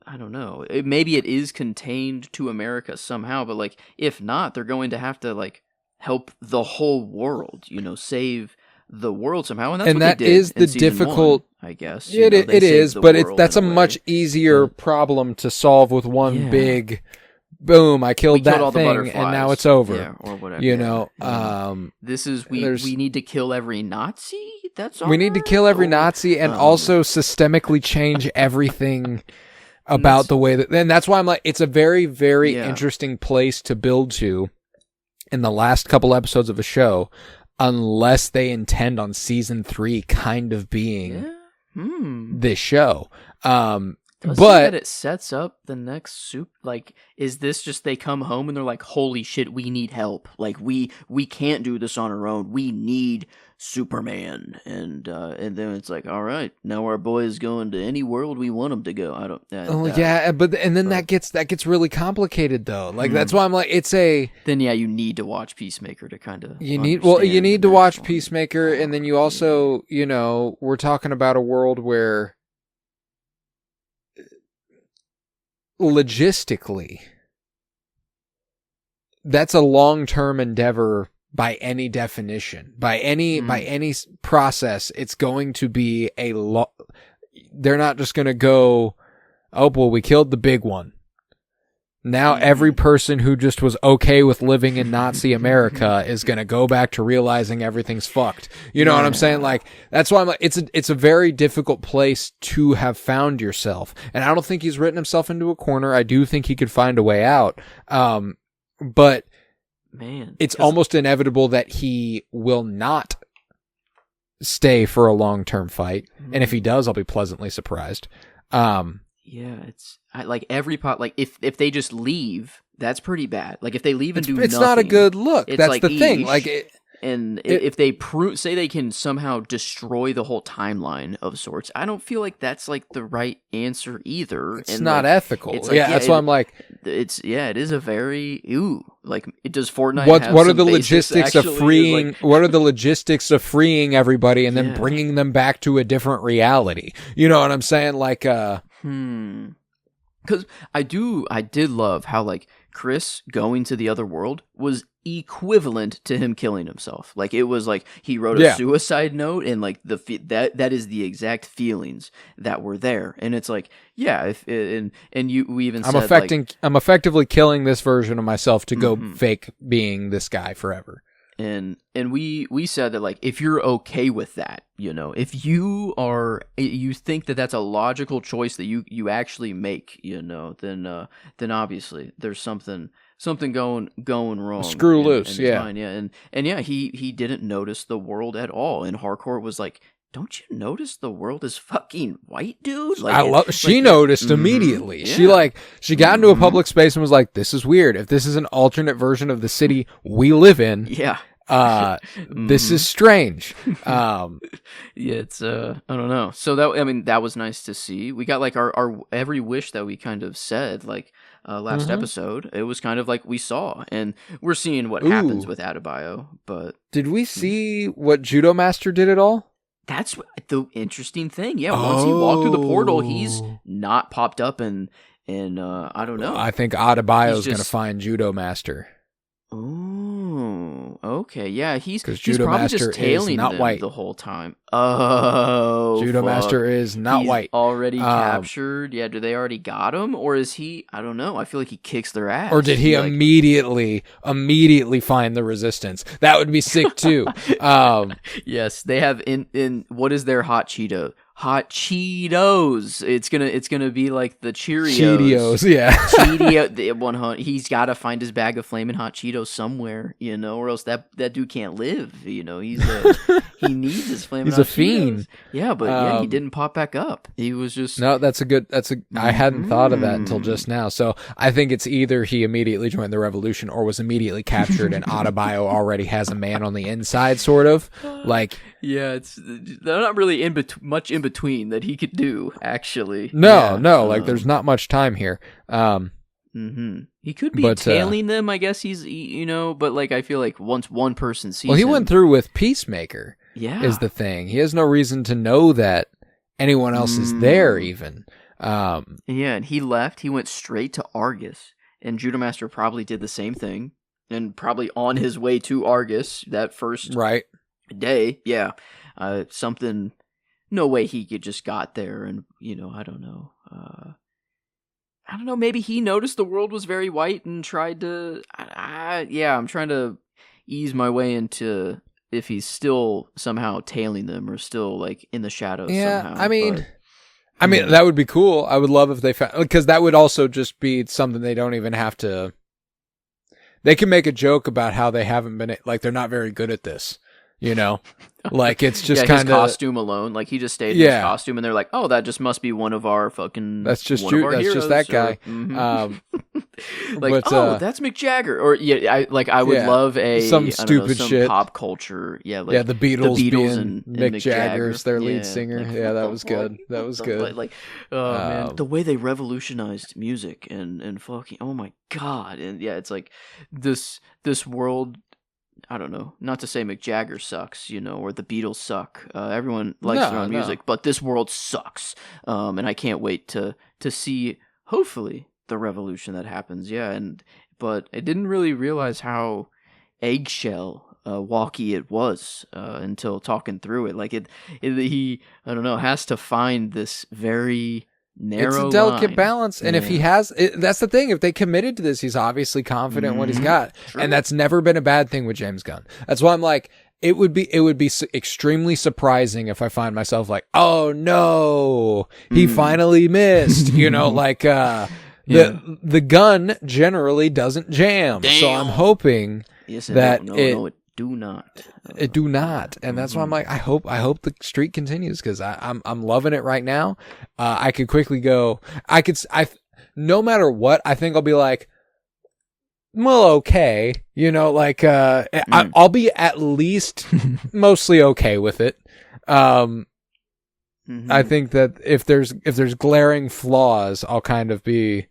I don't know. Maybe it is contained to America somehow, but like if not, they're going to have to like help the whole world, save the world somehow, and that's what that they did is the in difficult. Season 1, I guess It is, but that's a much easiher problem to solve with one big. Boom! I killed that thing, and now it's over. Or whatever. This is we need to kill every Nazi. That's all. We need to kill every Nazi, and also systemically change everything about the way that. And that's why I'm like, it's a very, very interesting place to build to in the last couple episodes of a show, unless they intend on season 3 kind of being this show. But it sets up the next like, is this just they come home and they're like, holy shit, we need help. Like we can't do this on our own. We need Superman. And then it's like, all right, now our boy is going to any world we want him to go. I don't. That gets really complicated though. Like that's why I'm like, Then you need to watch Peacemaker to kind of. You need to watch Peacemaker, and then you also we're talking about a world where. Logistically, that's a long-term endeavor by any definition, by any process. It's going to be they're not just going to go, oh, well, we killed the big one. Now every person who just was okay with living in Nazi America is going to go back to realizing everything's fucked. You know what I'm saying? Like, that's why I'm like, it's a very difficult place to have found yourself. And I don't think he's written himself into a corner. I do think he could find a way out. But it's almost inevitable that he will not stay for a long-term fight. And if he does, I'll be pleasantly surprised. It's like every pot. Like if they just leave, that's pretty bad. Like if they leave and do it's nothing, not a good look. That's like the thing. Like if they say they can somehow destroy the whole timeline of sorts, I don't feel like that's like the right answer either. It's not ethical. That's why I'm like, it is a very Like, does Fortnite what have what are some the basis, logistics of actually? freeing? Like, What are the logistics of freeing everybody and then Yeah. bringing them back to a different reality? You know what I'm saying? Like, Because I did love how, like, Chris going to the other world was equivalent to him killing himself. Like, it was like he wrote a suicide note, and like that is the exact feelings that were there. And it's like, yeah, we even said I'm effectively killing this version of myself to go fake being this guy forever. And we said that, like, if you're okay with that, you know, if you think that that's a logical choice that you actually make, you know, then obviously there's something going wrong. Screw loose, in his mind. Yeah, and yeah, he didn't notice the world at all, and Harcourt was like, "Don't you notice the world is fucking white, dude?" Like, She noticed immediately. Yeah. She got into a public space and was like, "This is weird. If this is an alternate version of the city we live in, yeah." This is strange. Yeah, it's I don't know. So that was nice to see. We got like our every wish that we kind of said like last episode. It was kind of like we saw, and we're seeing what happens with Adebayo. But did we see what Judo Master did at all? That's the interesting thing. Yeah, once he walked through the portal, he's not popped up, and I don't know. I think Adebayo's going to find Judo Master. Oh, okay, yeah, he's Judo probably Master just tailing not them white the whole time. Oh, Judo Master is not he's white. Already captured. Yeah, do they already got him, or is he? I don't know. I feel like he kicks their ass. Or did he immediately find the resistance? That would be sick too. Yes, they have in what is their hot Cheeto? Hot Cheetos. It's gonna be like the Cheerios. Yeah. Cheeto. He's got to find his bag of flaming hot Cheetos somewhere, you know, or else that dude can't live. You know, he needs his flaming. He's a fiend. Cheetos. Yeah, but he didn't pop back up. He was just no. I hadn't thought of that until just now. So I think it's either he immediately joined the revolution or was immediately captured, and Adebayo already has a man on the inside, sort of like. Yeah, they're not really much in between that he could do, actually. No, like there's not much time here. He could be tailing them, I guess but like I feel like once one person sees he him, went through with Peacemaker, is the thing. He has no reason to know that anyone else is there even. And he left, he went straight to Argus, and Judo Master probably did the same thing, and probably on his way to Argus that first day, something, no way he could just got there, and I don't know, maybe he noticed the world was very white and tried to I'm trying to ease my way into if he's still somehow tailing them or still like in the shadows somehow. I mean that would be cool. I would love if they found, because that would also just be something they don't even have to. They can make a joke about how they haven't been, like, they're not very good at this. You know, like it's just kind of his costume alone. Like he just stayed in his costume, and they're like, "Oh, that just must be one of our fucking." That's just that's just that guy. That's Mick Jagger, or I would love some stupid shit, pop culture. Yeah, the Beatles and Mick Jagger's their lead singer. That was good. That was good. Man, the way they revolutionized music and fucking, oh my god, and it's like this world. I don't know, not to say Mick Jagger sucks, or the Beatles suck. Everyone likes their own music, but this world sucks. And I can't wait to see, hopefully, the revolution that happens. Yeah, but I didn't really realize how eggshell walky it was until talking through it. Like he I don't know, has to find this very narrow. It's a delicate line. Balance, and if he has, that's the thing. If they committed to this, he's obviously confident in what he's got, and that's never been a bad thing with James Gunn. That's why I'm like, it would be extremely surprising if I find myself like, oh no, he finally missed. Like the gun generally doesn't jam, so I'm hoping that it do not. It do not, and that's why I'm like, I hope the streak continues, because I'm loving it right now. I could quickly go. No matter what, I think I'll be like, well, okay, I'll be at least mostly okay with it. I think that if there's glaring flaws, I'll kind of be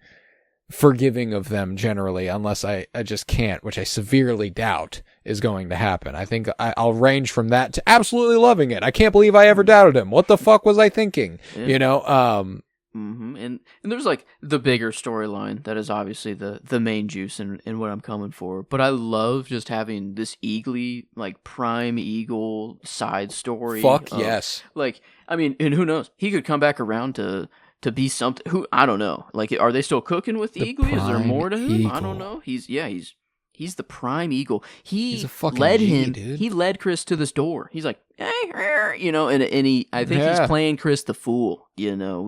forgiving of them generally, unless I just can't, which I severely doubt is going to happen. I think I'll range from that to absolutely loving it. I can't believe I ever doubted him. What the fuck was I thinking? Yeah. You know, And there's like the bigger storyline that is obviously the main juice in what I'm coming for. But I love just having this Eagly, like prime Eagle side story. Fuck yes. Like, I mean, and who knows? He could come back around to be something. Who, I don't know. Like, are they still cooking with Eagly? Is there more to him? Eagle. I don't know. He's the prime Eagle. He's a fucking led G, him. dude. He led Chris to this door. He's like, hey, you know, and he. I think he's playing Chris the fool. You know,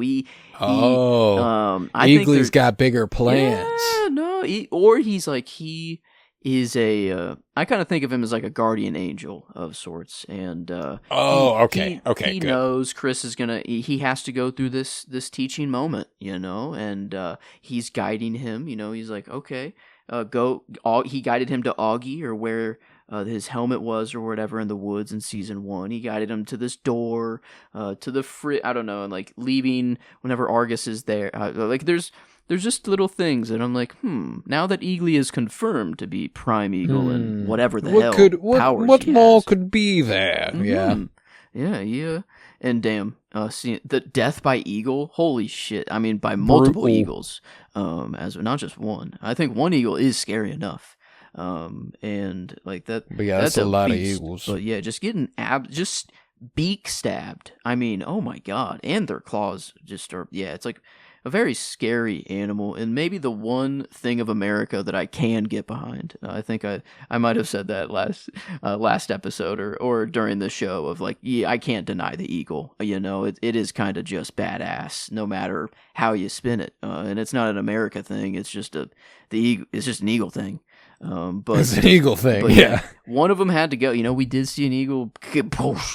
Eagly's got bigger plans. Yeah, no, he's like he is a. I kind of think of him as like a guardian angel of sorts, and okay, he good. knows Chris is gonna. He has to go through this teaching moment, you know, and he's guiding him. You know, he's like, okay. He guided him to Augie, or where his helmet was, or whatever, in the woods in season 1. He guided him to this door, to the I don't know, and like leaving whenever Argus is there. Like there's just little things, and I'm like, now that Eagly is confirmed to be Prime Eagle and whatever the hell powers what he more has. could be there? Yeah. And damn, seeing the death by eagle, holy shit! I mean, by multiple Brutal. eagles, as not just one. I think one eagle is scary enough, and like that. But yeah, that's a lot beast. of eagles. But yeah, just getting just beak stabbed. I mean, oh my god, and their claws just are. Yeah, it's like a very scary animal, and maybe the one thing of America that I can get behind. I think I might have said that last episode or during the show of like, yeah, I can't deny the eagle. You know, it is kind of just badass, no matter how you spin it. And it's not an America thing. It's just it's just an eagle thing. But it's an eagle thing. But yeah, one of them had to go. You know, we did see an eagle.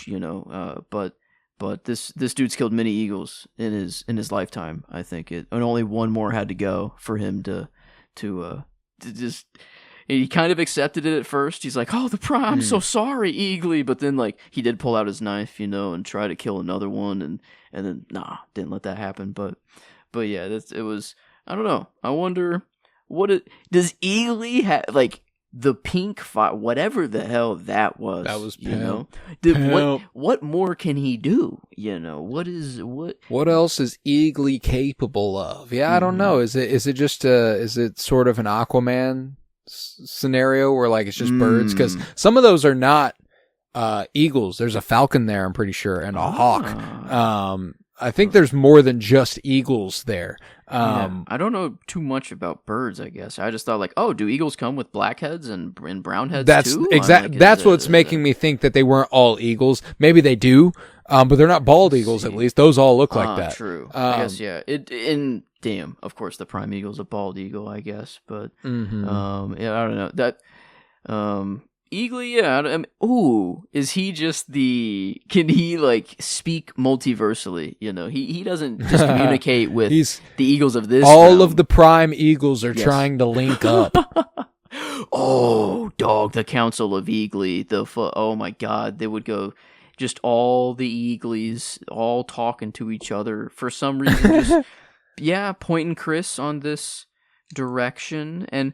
You know, But this dude's killed many eagles in his lifetime. I think and only one more had to go for him to just. He kind of accepted it at first. He's like, "Oh, the prime, I'm so sorry, Eagly." But then, like, he did pull out his knife, you know, and try to kill another one, and then didn't let that happen. But yeah, it was. I don't know. I wonder does Eagly have, like, the pink fire, whatever the hell that was. That was you pimp. know. What more can he do? You know, what else is Eagly capable of? Yeah, I don't know. Is it just is it sort of an Aquaman scenario where like it's just birds? Because some of those are not eagles. There's a falcon there, I'm pretty sure, and a hawk. I think there's more than just eagles there. I don't know too much about birds, I guess. I just thought like, oh, do eagles come with black heads and brown heads too? That's what's making me think that they weren't all eagles. Maybe they do, but they're not bald eagles at least. Those all look like that. True. I guess, yeah. Damn, of course the prime eagle's a bald eagle, I guess. But yeah, I don't know. That Eagly, yeah. I mean, is he just can he like speak multiversally? You know, he doesn't just communicate with the eagles of this. All realm. of the prime eagles are trying to link up. Oh, dog, the Council of Eagly. Oh my god, they would go just all the Eaglies all talking to each other for some reason. Just pointing Chris on this direction, and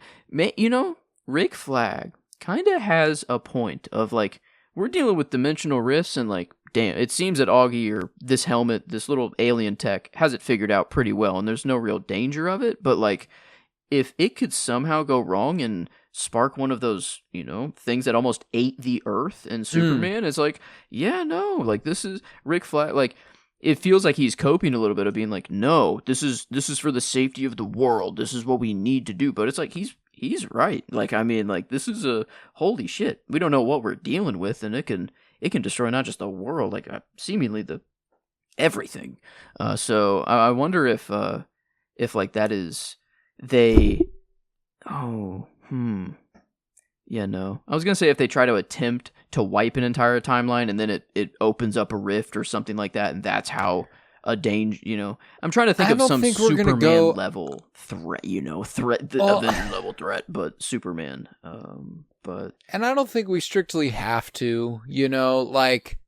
you know, Rick Flag kind of has a point of like, we're dealing with dimensional rifts, and like, damn, it seems that Augie, or this helmet, this little alien tech, has it figured out pretty well, and there's no real danger of it. But like, if it could somehow go wrong and spark one of those, you know, things that almost ate the Earth in Superman, it's like, yeah, no, like, this is Rick Flag, like, it feels like he's coping a little bit of being like, no, this is for the safety of the world, this is what we need to do. But it's like, he's right. Like, I mean, like, this is holy shit. We don't know what we're dealing with, and it can destroy not just the world, like seemingly the everything. So I wonder if like that is they. Yeah, no. I was gonna say if they try to attempt to wipe an entire timeline, and then it opens up a rift or something like that, and that's how. A danger, you know. I'm trying to think of some Superman level threat, you know, Avenger level threat, but Superman. And I don't think we strictly have to, you know, like,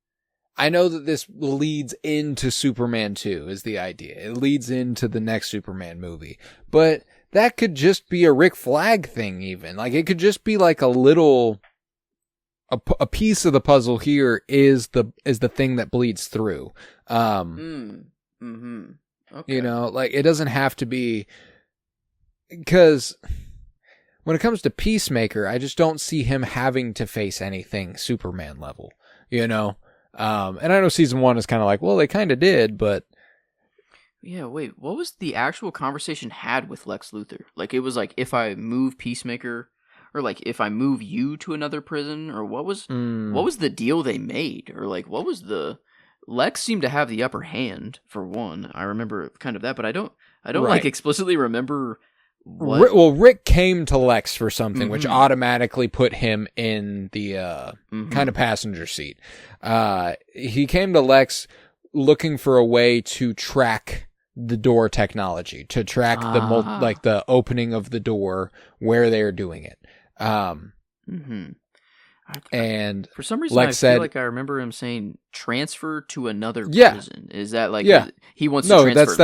I know that this leads into Superman 2 is the idea. It leads into the next Superman movie, but that could just be a Rick Flag thing even. Like, it could just be like a little, a piece of the puzzle here is the thing that bleeds through. Okay. You know, like, it doesn't have to be, because when it comes to Peacemaker, I just don't see him having to face anything Superman level, you know? And I know season 1 is kind of like, well, they kind of did, but... Yeah, wait, what was the actual conversation had with Lex Luthor? Like, it was like, if I move Peacemaker... Or, like, if I move you to another prison, or what was the deal they made? Or, like, what was the... Lex seemed to have the upper hand, for one. I remember kind of that, but I don't like, explicitly remember what... Well, Rick came to Lex for something, which automatically put him in the kind of passenger seat. He came to Lex looking for a way to track the door technology, to track the opening of the door, where they are doing it. And for some reason, Lex I feel like I remember him saying transfer to another prison. Is that like he wants to transfer Lex?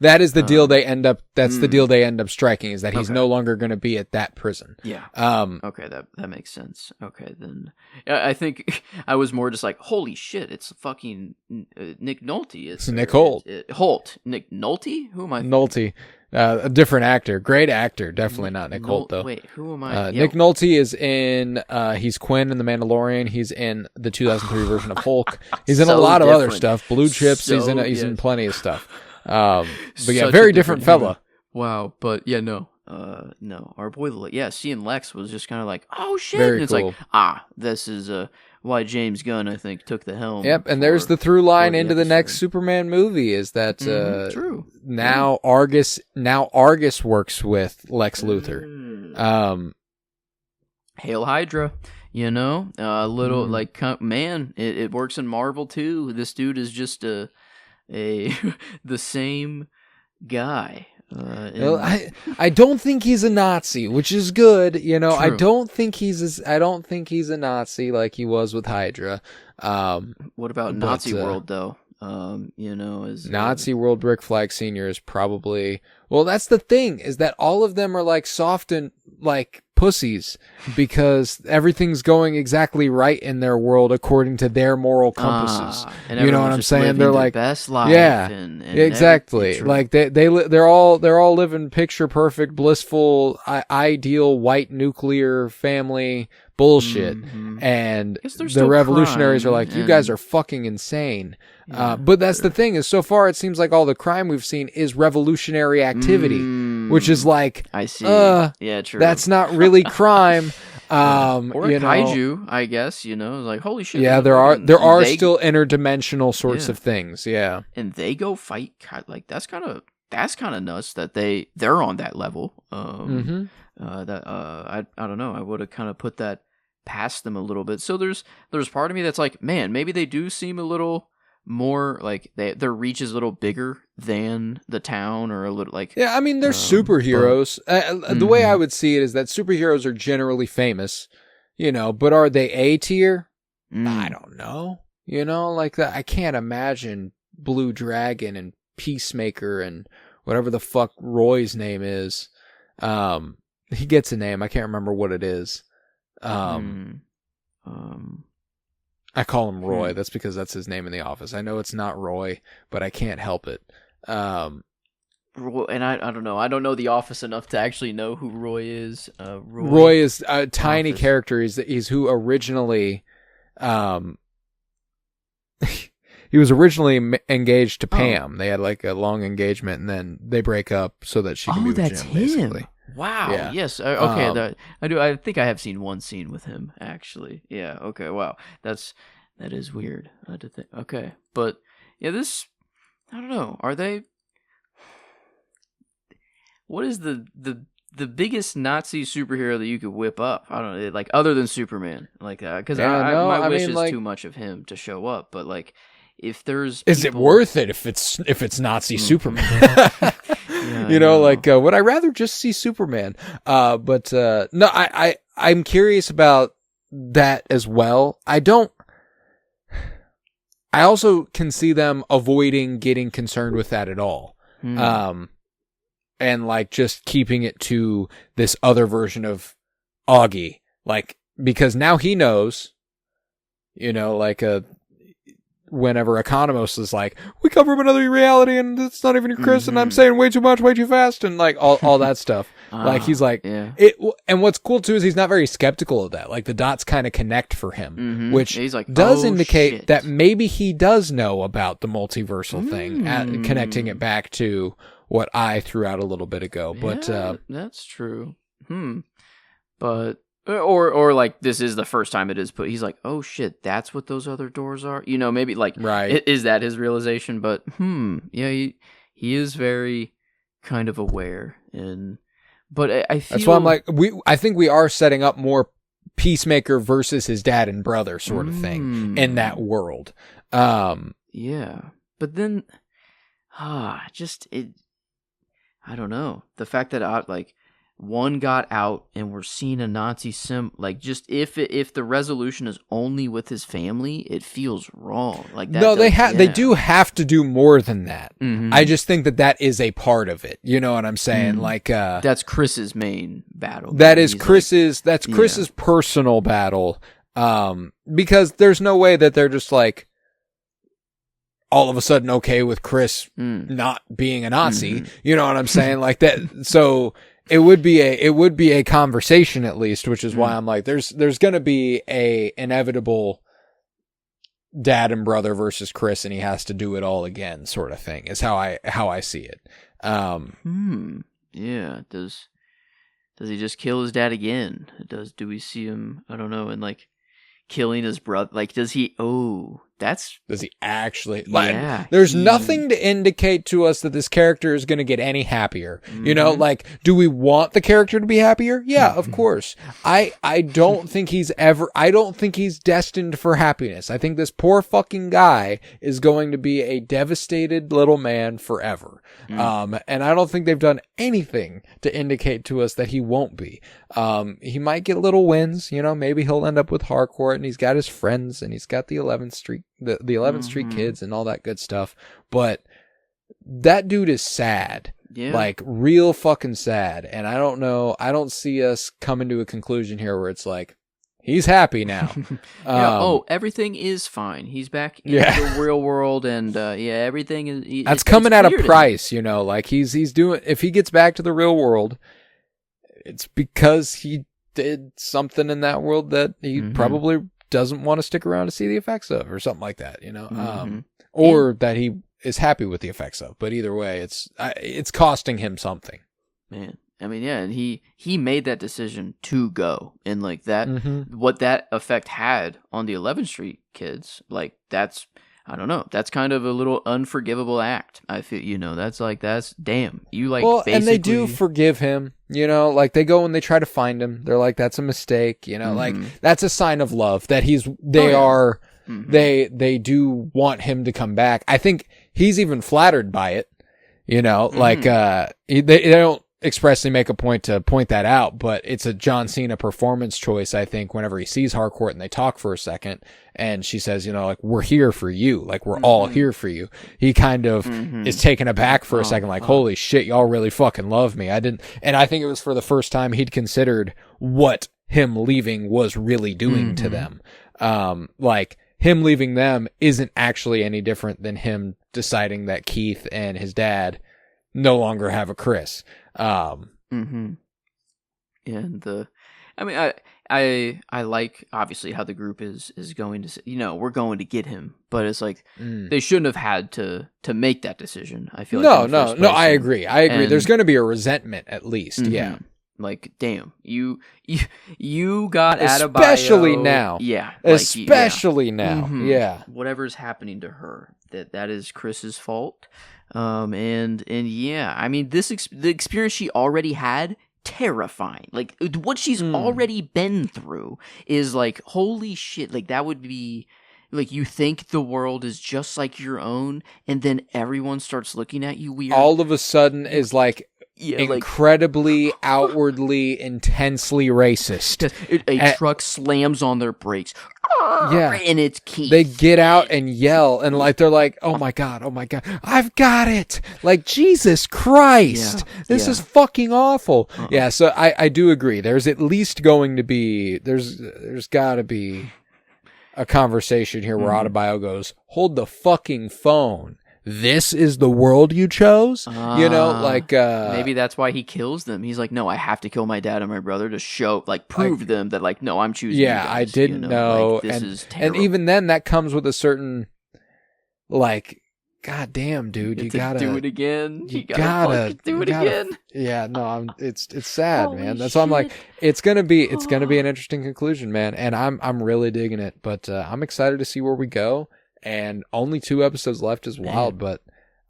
That is the deal they end up. That's the deal they end up striking, is that he's no longer going to be at that prison. Yeah. Okay, that makes sense. Okay, then I think I was more just like, holy shit, it's fucking Nick Nolte. It's Nick Holt. Holt. Nick Nolte? Who am I? Nolte. A different actor. Great actor. Definitely not Nick Holt, though. Wait, who am I? Nick Nolte is in, he's Quinn in The Mandalorian. He's in the 2003 version of Hulk. He's in a lot of other stuff. Blue Chips. He's in plenty of stuff. But yeah, very different fella. Wow. But yeah, no. Our boy, seeing Lex was just kind of like, oh shit. Very and it's cool. like, this is why James Gunn, I think, took the helm. Yep, and there's the through line into the next Superman movie, is that true. Now Argus works with Lex Luthor. Hail Hydra, you know, little like, man, it works in Marvel too. This dude is just the same guy. I don't think he's a Nazi, which is good. You know, True. I don't think he's a Nazi like he was with Hydra. What about Nazi World though? You know, is Nazi World, Rick Flag Sr. is probably, well, that's the thing, is that all of them are like soft and like pussies because everything's going exactly right in their world according to their moral compasses. You know what I'm saying? They're like best life. Yeah, and exactly. Like they're all living picture perfect, blissful, ideal white nuclear family bullshit. And the revolutionaries are like, you guys are fucking insane. But that's the thing, is so far it seems like all the crime we've seen is revolutionary activity, which is like, I see. Yeah, true. That's not really crime. Or you know, kaiju, I guess, you know, like, holy shit. Yeah, there are still interdimensional sorts of things. Yeah. And they go fight, like, that's kind of nuts that they're on that level. I don't know. I would have kind of put that past them a little bit. So there's part of me that's like, man, maybe they do seem a little more like their reach is a little bigger than the town, or a little like, yeah, I mean, they're superheroes. The way I would see it is that superheroes are generally famous, you know, but are they A tier? I don't know. You know, like that. I can't imagine Blue Dragon and Peacemaker and whatever the fuck Roy's name is. He gets a name. I can't remember what it is. I call him Roy. That's because that's his name in the office. I know it's not Roy, but I can't help it. And I don't know. I don't know the office enough to actually know who Roy is. Roy is a tiny character. He's who originally, he was originally engaged to Pam. They had like a long engagement, and then they break up so that she can be with that's Jim, him. basically. Wow. Yeah. Yes. Okay. I do. I think I have seen one scene with him, actually. Yeah. Okay. Wow. That is weird. To think. Okay. But yeah, I don't know. Are they? What is the biggest Nazi superhero that you could whip up? I don't know. Like, other than Superman, like, because my wish is too much of him to show up. But like, if there's is it worth it if it's Nazi Superman? You know, like, would I rather just see Superman? But no, I'm curious about that as well. I also can see them avoiding getting concerned with that at all. and like just keeping it to this other version of Augie, like, because now he knows, you know, like whenever Economos is like, we come from another reality and it's not even Chris and I'm saying way too much, way too fast, and like all that stuff. Like he's like, and what's cool too is he's not very skeptical of that. Like the dots kind of connect for him, which he's like, does indicate that maybe he does know about the multiversal thing, connecting it back to what I threw out a little bit ago. But that's true. But or like this is the first time it is put. He's like, oh shit, that's what those other doors are. You know, maybe like is that his realization? But yeah, he is very kind of aware. But I feel that's why I'm like, I think we are setting up more Peacemaker versus his dad and brother sort of thing in that world. Yeah, but then I don't know, the fact that like one got out and we're seeing a Nazi like just if the resolution is only with his family, it feels wrong. Like that. No, they do have to do more than that. I just think that is a part of it. You know what I'm saying? Like that's Chris's main battle. That is Chris's. Like, that's Chris's personal battle. Because there's no way that they're just like all of a sudden okay with Chris not being a Nazi. You know what I'm saying? Like that. So. It would be a conversation at least, which is why I'm like, there's going to be a inevitable dad and brother versus Chris, and he has to do it all again, sort of thing. Is how I see it. Yeah. Does he just kill his dad again? Do we see him? I don't know. And like killing his brother. Like, does he? Oh, does he actually? Like, there's nothing to indicate to us that this character is going to get any happier. You know, like, do we want the character to be happier? Yeah, of course. I don't think I don't think he's destined for happiness. I think this poor fucking guy is going to be a devastated little man forever. And I don't think they've done anything to indicate to us that he won't be. He might get little wins, you know, maybe he'll end up with Harcourt and he's got his friends and he's got the 11th Street, the 11th Street kids and all that good stuff. But that dude is sad. Yeah. Like real fucking sad. And I don't know. I don't see us coming to a conclusion here where it's like, he's happy now. Everything is fine. He's back in the real world, and everything is. That's coming at a price, you know. Like he's doing. If he gets back to the real world, it's because he did something in that world that he probably doesn't want to stick around to see the effects of, or something like that, you know. Or that he is happy with the effects of. But either way, it's costing him something. Man. I mean, yeah, and he made that decision to go, and like that, what that effect had on the 11th Street kids, like I don't know, that's kind of a little unforgivable act. I feel, you know, that's damn, you like. Well, and they do forgive him, you know, like they go and they try to find him. They're like, that's a mistake, you know, like that's a sign of love that they do want him to come back. I think he's even flattered by it, you know, like they don't expressly make a point to point that out, but it's a John Cena performance choice, I think, whenever he sees Harcourt and they talk for a second and she says, you know, like, we're here for you, like we're all here for you. He kind of is taken aback for a second, like, holy shit, y'all really fucking love me. And I think it was for the first time he'd considered what him leaving was really doing to them. Like him leaving them isn't actually any different than him deciding that Keith and his dad no longer have a Chris. And I mean, I like obviously how the group is going to, you know, we're going to get him, but it's like they shouldn't have had to make that decision. I feel like no, I agree. There's going to be a resentment at least. Yeah. Like, damn, you got Adebayo. Especially now. Yeah. Especially now. Yeah. Whatever's happening to her, that is Chris's fault. And yeah, I mean, the experience she already had, terrifying. Like, what she's already been through is like, holy shit, like that would be like, you think the world is just like your own, and then everyone starts looking at you weird. All of a sudden is like, incredibly, outwardly, intensely racist. A truck slams on their brakes. Yeah. And it's Keith. They get out and yell, and like they're like, oh my god, I've got it. Like, Jesus Christ. This is fucking awful. Yeah, so I do agree. There's at least going to be, there's gotta be a conversation here where Adebayo goes, hold the fucking phone. This is the world you chose? Maybe that's why he kills them. He's like, no, I have to kill my dad and my brother to show, prove to them that, no, I'm choosing you guys, I didn't know. This is terrible. And even then, that comes with a certain, God damn, dude, you gotta do it again. You gotta do it again. Yeah, no, it's sad, Holy man. That's why I'm like, it's gonna be an Oh. interesting conclusion, man. And I'm really digging it. But I'm excited to see where we go. And only 2 episodes left is wild, but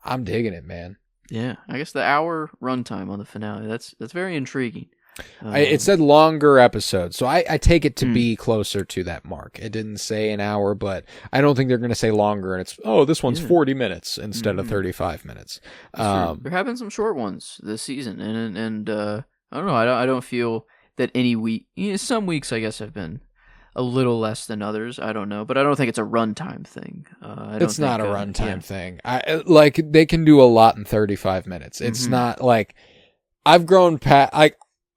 I'm digging it, man. Yeah, I guess the hour runtime on the finale, that's very intriguing. It said longer episodes, so I take it to be closer to that mark. It didn't say an hour, but I don't think they're going to say longer. And it's, this one's 40 minutes instead of 35 minutes. They're having some short ones this season, and I don't know. I don't feel that any week. Some weeks, I guess, have been a little less than others. I don't know, but I don't think it's a runtime thing. It's not a runtime thing. They can do a lot in 35 minutes. It's not like I've grown past.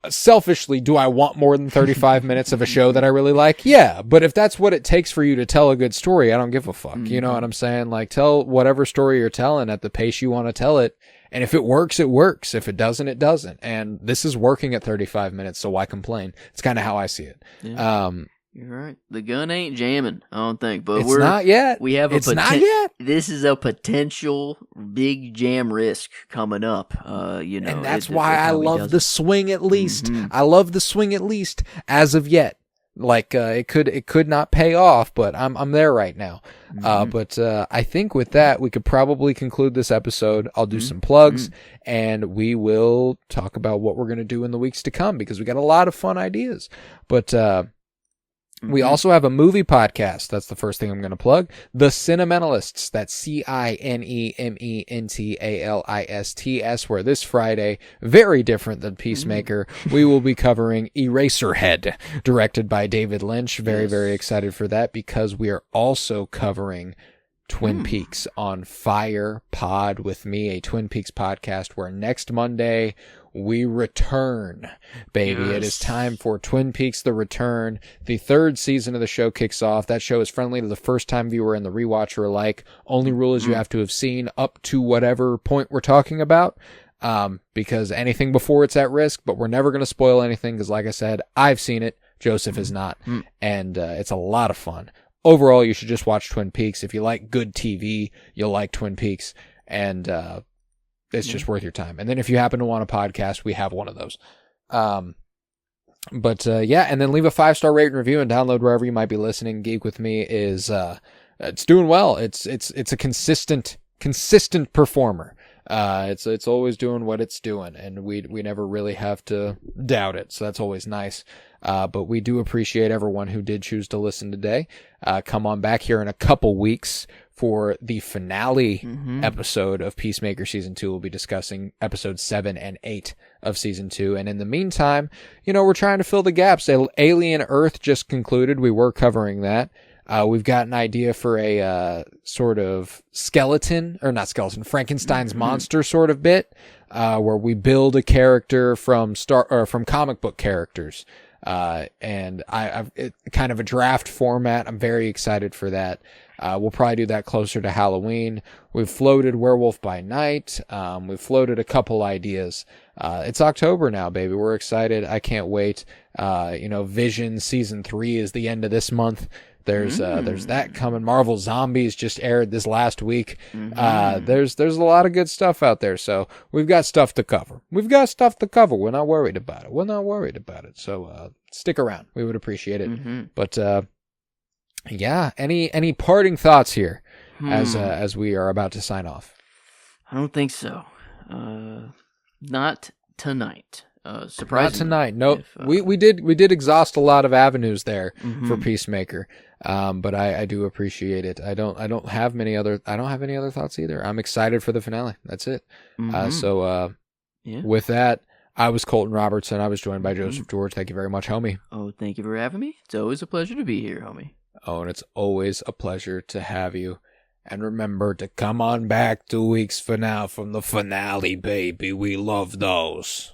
Selfishly, do I want more than 35 minutes of a show that I really like? Yeah, but if that's what it takes for you to tell a good story, I don't give a fuck. You know what I'm saying? Tell whatever story you're telling at the pace you want to tell it. And if it works, it works. If it doesn't, it doesn't. And this is working at 35 minutes, so why complain? It's kind of how I see it. Yeah. You're right. The gun ain't jamming, I don't think. But it's not yet. We have it's not yet. This is a potential big jam risk coming up. And that's why I love the swing at least. I love the swing at least as of yet. It could not pay off, but I'm there right now. But I think with that we could probably conclude this episode. I'll do some plugs, and we will talk about what we're going to do in the weeks to come because we got a lot of fun ideas. But we also have a movie podcast. That's the first thing I'm going to plug. The Cinementalists. That's CINEMENTALISTS, where this Friday, very different than Peacemaker, we will be covering Eraserhead, directed by David Lynch. Very, very excited for that because we are also covering Twin Peaks on Fire Pod with me, a Twin Peaks podcast where next Monday we return, baby. Yes. It is time for Twin Peaks: The Return. The 3rd season of the show kicks off. That show is friendly to the first-time viewer and the rewatcher alike. Only rule is you have to have seen up to whatever point we're talking about, because anything before it's at risk, but we're never going to spoil anything because, like I said, I've seen it. Joseph has not, and it's a lot of fun. Overall, you should just watch Twin Peaks. If you like good TV, you'll like Twin Peaks, and it's just worth your time. And then if you happen to want a podcast, we have one of those. And then leave a 5-star rate and review and download wherever you might be listening. Geek with Me is it's doing well. It's a consistent performer. It's always doing what it's doing, and we never really have to doubt it. So that's always nice. But we do appreciate everyone who did choose to listen today. Come on back here in a couple weeks for the finale episode of Peacemaker Season 2. We'll be discussing episodes 7 and 8 of Season 2. And in the meantime, we're trying to fill the gaps. Alien Earth just concluded. We were covering that. We've got an idea for a sort of Frankenstein's monster sort of bit, where we build a character from comic book characters. And I've kind of a draft format. I'm very excited for that. We'll probably do that closer to Halloween. We've floated Werewolf by Night. We've floated a couple ideas. It's October now, baby. We're excited. I can't wait. Vision Season 3 is the end of this month. There's that coming. Marvel Zombies just aired this last week. There's a lot of good stuff out there. So we've got stuff to cover. We're not worried about it. So stick around. We would appreciate it. But any parting thoughts here as we are about to sign off? I don't think so. Not tonight. Surprisingly. Not tonight. No, we did exhaust a lot of avenues there for Peacemaker. But I do appreciate it. I don't have any other thoughts either. I'm excited for the finale. That's it. Yeah. With that, I was Colton Robertson. I was joined by Joseph George. Thank you very much, homie. Oh, thank you for having me. It's always a pleasure to be here, homie. Oh, and it's always a pleasure to have you. And remember to come on back 2 weeks from now from the finale, baby. We love those.